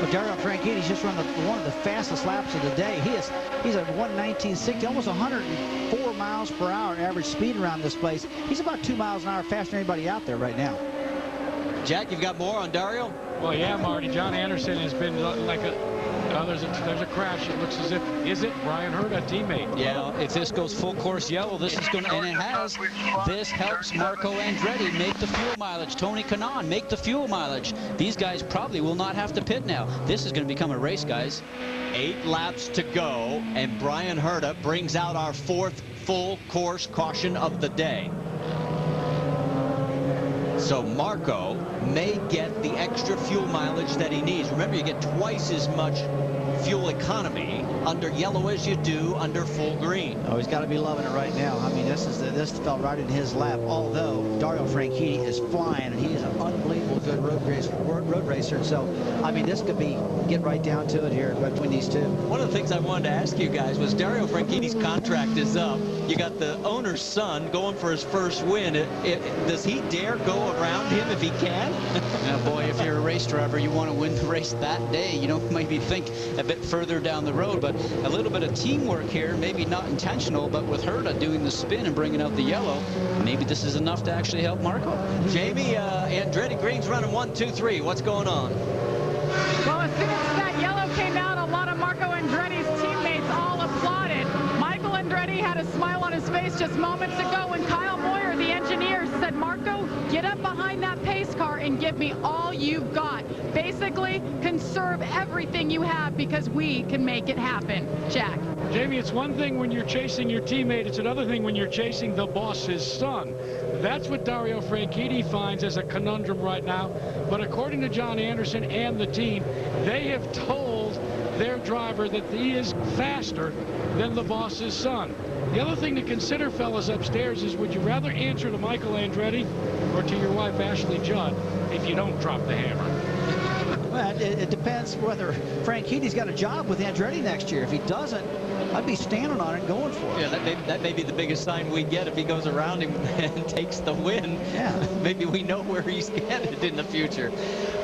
Well, Dario Franchitti's just run one of the fastest laps of the day. He's at 119.60, almost 104 miles per hour average speed around this place. He's about 2 miles an hour faster than anybody out there right now. Jack, you've got more on Dario? Well, yeah, Marty. John Anderson has been like a... there's a crash. It looks as if, is it Brian Herta, teammate? Yeah, if this goes full course yellow, this is going to, and it has. This helps Marco Andretti make the fuel mileage. Tony Kanaan make the fuel mileage. These guys probably will not have to pit now. This is going to become a race, guys. 8 laps to go, and Brian Herta brings out our 4th full course caution of the day. So Marco may get the extra fuel mileage that he needs. Remember, you get twice as much fuel economy under yellow as you do under full green. Oh, he's got to be loving it right now. I mean, this fell right in his lap. Although Dario Franchitti is flying, and he is an unbelievable good road racer. So, I mean, this could be get right down to it here between these two. One of the things I wanted to ask you guys was Dario Franchitti's contract is up. You got the owner's son going for his first win. Does he dare go around him if he can? Now, boy, if you're a race driver, you want to win the race that day. You don't maybe think a bit further down the road, but a little bit of teamwork here, maybe not intentional, but with Herta doing the spin and bringing out the yellow, maybe this is enough to actually help Marco. Jamie, Andretti Green's running 1, 2, 3. What's going on? Well, as soon as that yellow came out, a lot of Marco Andretti's teammates all applauded. Michael Andretti had a smile on his face just moments ago when Kyle Moyer, the engineer, said, Marco, get up behind that pace car and give me all you've got. Basically, conserve everything you have because we can make it happen. Jack. Jamie, it's one thing when you're chasing your teammate. It's another thing when you're chasing the boss's son. That's what Dario Franchitti finds as a conundrum right now. But according to John Anderson and the team, they have told their driver that he is faster than the boss's son. The other thing to consider, fellas upstairs, is would you rather answer to Michael Andretti or to your wife, Ashley Judd, if you don't drop the hammer? Well, it depends whether Franchitti's got a job with Andretti next year. If he doesn't, I'd be standing on it and going for it. Yeah, that may be the biggest sign we get if he goes around him and takes the win. Yeah. Maybe we know where he's headed in the future.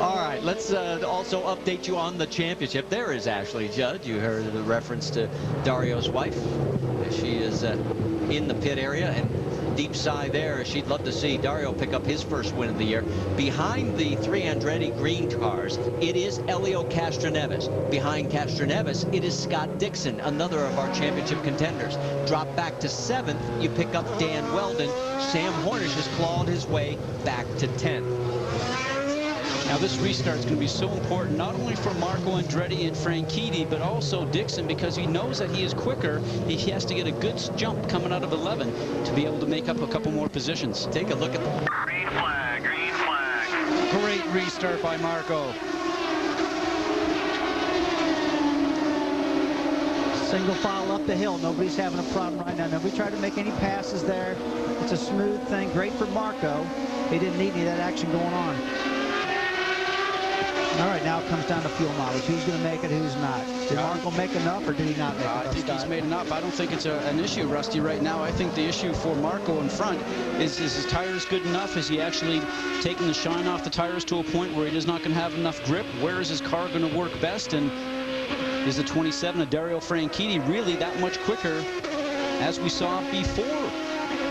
All right, let's also update you on the championship. There is Ashley Judd. You heard the reference to Dario's wife. She is in the pit area, and deep sigh there. She'd love to see Dario pick up his first win of the year. Behind the 3 Andretti green cars, it is Elio Castroneves. Behind Castroneves, it is Scott Dixon, another of our championship contenders. Drop back to 7th, you pick up Dan Weldon. Sam Hornish has clawed his way back to 10th. Now this restart is going to be so important, not only for Marco Andretti and Franchitti, but also Dixon, because he knows that he is quicker. He has to get a good jump coming out of 11 to be able to make up a couple more positions. Take a look at the green flag, green flag. Great restart by Marco. Single file up the hill. Nobody's having a problem right now. Nobody tried to make any passes there. It's a smooth thing. Great for Marco. He didn't need any of that action going on. All right, now it comes down to fuel mileage. Who's going to make it, who's not? Did Marco make enough, or did he not make enough? I think he's made enough. I don't think it's an issue, Rusty, right now. I think the issue for Marco in front is his tires good enough? Is he actually taking the shine off the tires to a point where he is not going to have enough grip? Where is his car going to work best? And is the 27 of Dario Franchitti really that much quicker as we saw before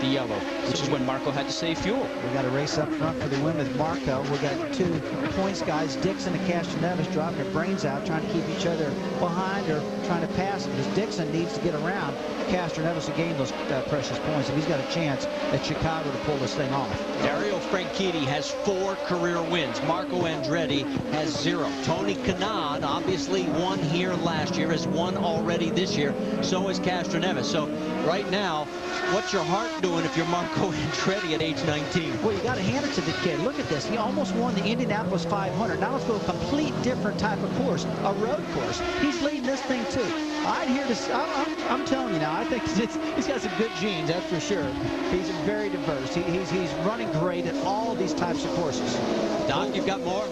the yellow, which is when Marco had to save fuel? We got a race up front for the win with Marco. We got 2 points guys, Dixon and Castroneves, dropping their brains out, trying to keep each other behind or trying to pass them, because Dixon needs to get around Castroneves to gain those precious points if he's got a chance at Chicago to pull this thing off. Dario Franchitti has 4 career wins. Marco Andretti has 0. Tony Kanaan obviously won here last year, has won already this year. So is Castroneves. So right now, what's your heart doing if you're Marco Andretti at age 19? Well, you got to hand it to the kid. Look at this. He almost won the Indianapolis 500. Now let's go a complete different type of course, a road course. He's leading this thing too. I'm telling you now, I think he's got some good genes, that's for sure. He's very diverse. He's running great at all these types of courses. Doc, you've got more?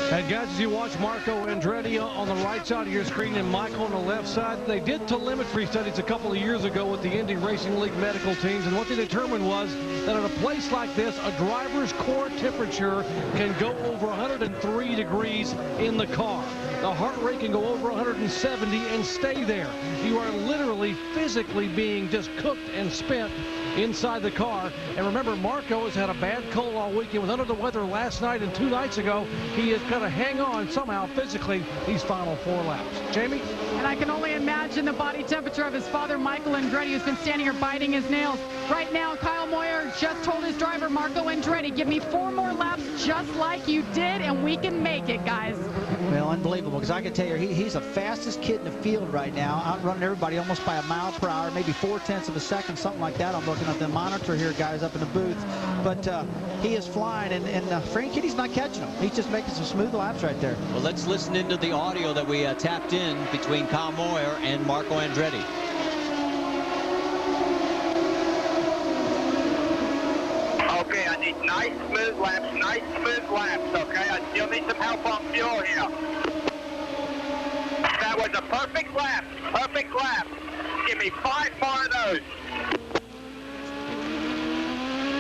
And guys, as you watch Marco Andretti on the right side of your screen and Michael on the left side, they did telemetry studies a couple of years ago with the Indy Racing League medical teams, and what they determined was that at a place like this, a driver's core temperature can go over 103 degrees in the car. The heart rate can go over 170 and stay there. You are literally physically being just cooked and spent inside the car. And remember, Marco has had a bad cold all weekend, was under the weather last night and 2 nights ago. He has got to hang on somehow physically these final 4 laps. Jamie? And I can only imagine the body temperature of his father, Michael Andretti, who's been standing here biting his nails. Right now, Kyle Moyer just told his driver, Marco Andretti, give me 4 more laps just like you did, and we can make it, guys. Well, unbelievable, because I can tell you, he's the fastest kid in the field right now, outrunning everybody almost by a mile per hour, maybe 4/10 of a second, something like that. I'm looking at the monitor here, guys, up in the booth. But he is flying, and Franchitti's not catching him. He's just making some smooth laps right there. Well, let's listen into the audio that we tapped in between Kyle Moyer and Marco Andretti. Okay, I need nice smooth laps, okay? I still need some help on fuel here. That was a perfect lap. Give me 5 more of those.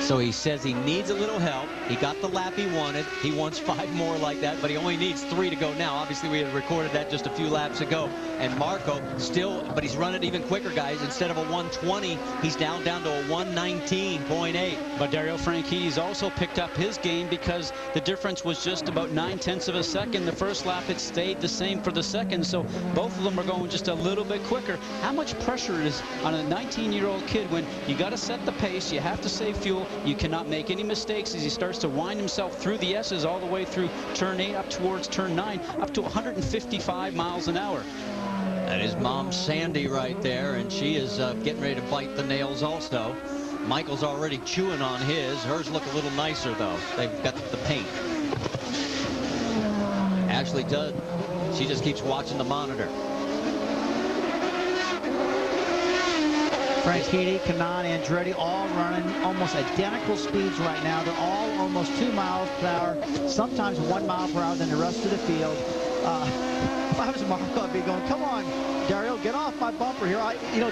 So he says he needs a little help. He got the lap he wanted. He wants 5 more like that, but he only needs 3 to go now. Obviously, we had recorded that just a few laps ago. And Marco still, but he's running even quicker, guys. Instead of a 120, he's now down to a 119.8. But Dario Franchitti's also picked up his game, because the difference was just about 9/10 of a second. The first lap, it stayed the same for the second. So both of them are going just a little bit quicker. How much pressure is on a 19-year-old kid when you got to set the pace, you have to save fuel, you cannot make any mistakes as he starts to wind himself through the S's all the way through turn 8 up towards turn 9, up to 155 miles an hour. That is Mom Sandy right there, and she is getting ready to bite the nails also. Michael's already chewing on his. Hers look a little nicer, though. They've got the paint. Ashley Judd, she just keeps watching the monitor. Franchitti, Kanaan, Andretti all running almost identical speeds right now. They're all almost 2 miles per hour, sometimes 1 mile per hour than the rest of the field. If I was Marco, I'd be going, come on, Dario, get off my bumper here.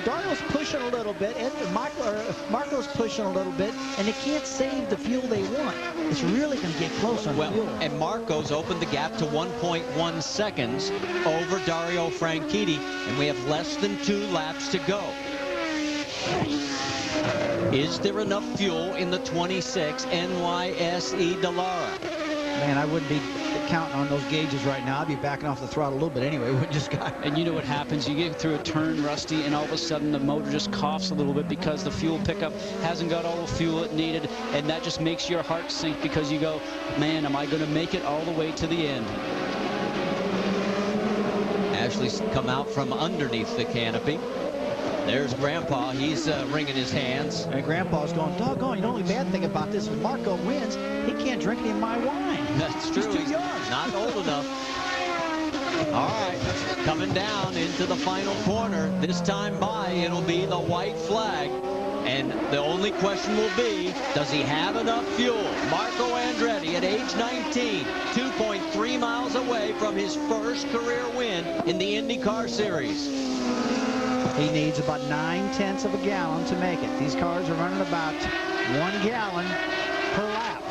Dario's pushing a little bit, and Marco's pushing a little bit, and they can't save the fuel they want. It's really going to get close on fuel. And Marco's opened the gap to 1.1 seconds over Dario Franchitti, and we have less than 2 laps to go. Is there enough fuel in the 26 NYSE Dallara? Man, I wouldn't be counting on those gauges right now. I'd be backing off the throttle a little bit anyway, wouldn't you, Scott? And you know what happens? You get through a turn, Rusty, and all of a sudden the motor just coughs a little bit because the fuel pickup hasn't got all the fuel it needed, and that just makes your heart sink because you go, man, am I going to make it all the way to the end? Ashley's come out from underneath the canopy. There's Grandpa. He's wringing his hands. And Grandpa's going, doggone, the only bad thing about this is Marco wins. He can't drink any of my wine. That's true. He's too young. Not old enough. All right, coming down into the final corner. This time by, it'll be the white flag. And the only question will be, does he have enough fuel? Marco Andretti at age 19, 2.3 miles away from his first career win in the IndyCar Series. He needs about 9/10 of a gallon to make it. These cars are running about 1 gallon per lap.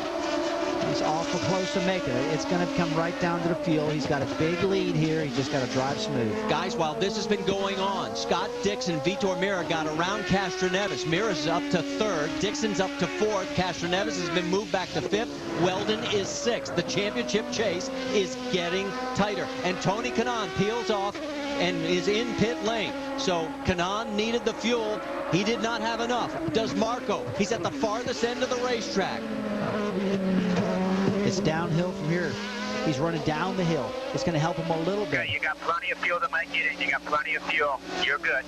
He's awful close to making it. It's going to come right down to the fuel. He's got a big lead here. He's just got to drive smooth. Guys, while this has been going on, Scott Dixon, Vitor Mira got around Castroneves. Mira's up to 3rd. Dixon's up to 4th. Castroneves has been moved back to 5th. Weldon is 6th. The championship chase is getting tighter. And Tony Kanaan peels off and is in pit lane. So Kanaan needed the fuel. He did not have enough. Does Marco? He's at the farthest end of the racetrack. It's downhill from here. He's running down the hill. It's going to help him a little bit. Okay, you got plenty of fuel to make it. You got plenty of fuel. You're good.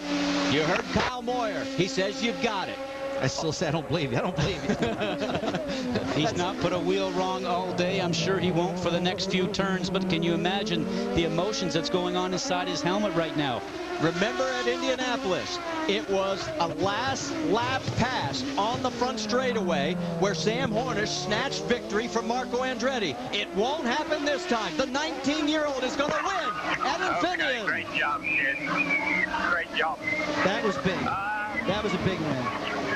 You heard Kyle Moyer. He says you've got it. I still say I don't believe you. I don't believe you. He's not put a wheel wrong all day. I'm sure he won't for the next few turns, but can you imagine the emotions that's going on inside his helmet right now? Remember at Indianapolis, it was a last lap pass on the front straightaway where Sam Hornish snatched victory from Marco Andretti. It won't happen this time. The 19-year-old is going to win at Infineon. Okay, great job, Shin. Great job. That was big. That was a big win.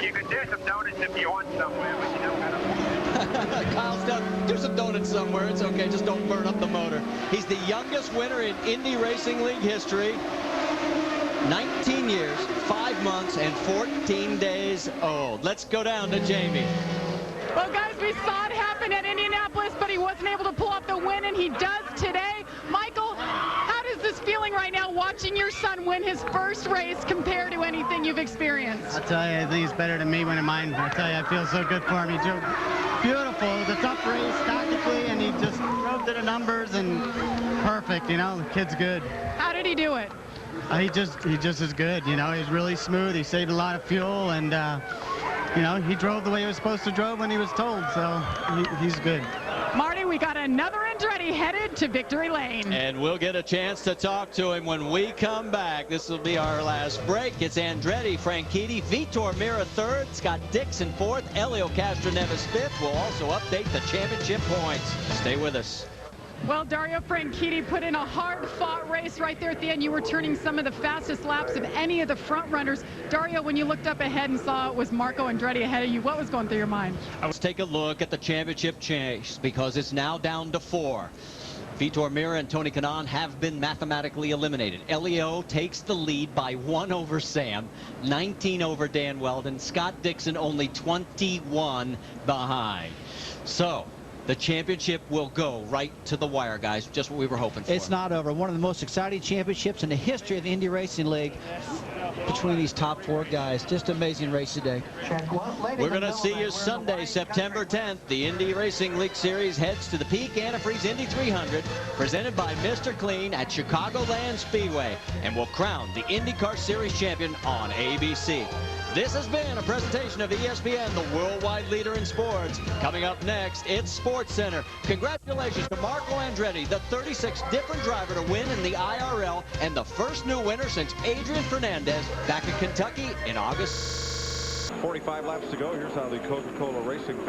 You can do some donuts if you want somewhere, but you don't have to. Kyle's done. Do some donuts somewhere. It's okay. Just don't burn up the motor. He's the youngest winner in Indy Racing League history. 19 years, 5 months, and 14 days old. Let's go down to Jamie. Well, guys, we saw it happen at Indianapolis, but he wasn't able to pull off the win, and he does today. Michael, how does this feeling right now watching your son win his first race compare to anything you've experienced? I'll tell you, I think it's better than me winning mine. I tell you, I feel so good for him. He drove beautiful. It was a tough race tactically, and he just drove to the numbers and perfect. The kid's good. How did he do it? He just is good. He's really smooth. He saved a lot of fuel, and he drove the way he was supposed to drive when he was told. So he's good. Marty, we got another Andretti headed to victory lane. And we'll get a chance to talk to him when we come back. This will be our last break. It's Andretti, Franchitti, Vitor Mira 3rd, Scott Dixon 4th, Elio Castroneves 5th. We'll also update the championship points. Stay with us. Well, Dario Franchitti put in a hard-fought race right there at the end. You were turning some of the fastest laps of any of the front runners. Dario, when you looked up ahead and saw it was Marco Andretti ahead of you, what was going through your mind? Let's take a look at the championship chase because it's now down to 4. Vitor Mira and Tony Kanaan have been mathematically eliminated. Elio takes the lead by 1 over Sam, 19 over Dan Weldon. Scott Dixon only 21 behind. So the championship will go right to the wire, guys. Just what we were hoping for. It's not over. One of the most exciting championships in the history of the Indy Racing League between these top 4 guys. Just amazing race today. We're going to see you Sunday, September 10th. The Indy Racing League Series heads to the Peak Antifreeze Indy 300, presented by Mr. Clean at Chicagoland Speedway, and will crown the IndyCar Series champion on ABC. This has been a presentation of ESPN, the worldwide leader in sports. Coming up next, it's Sports Center. Congratulations to Marco Andretti, the 36th different driver to win in the IRL and the first new winner since Adrian Fernandez back in Kentucky in August. 45 laps to go. Here's how the Coca-Cola Racing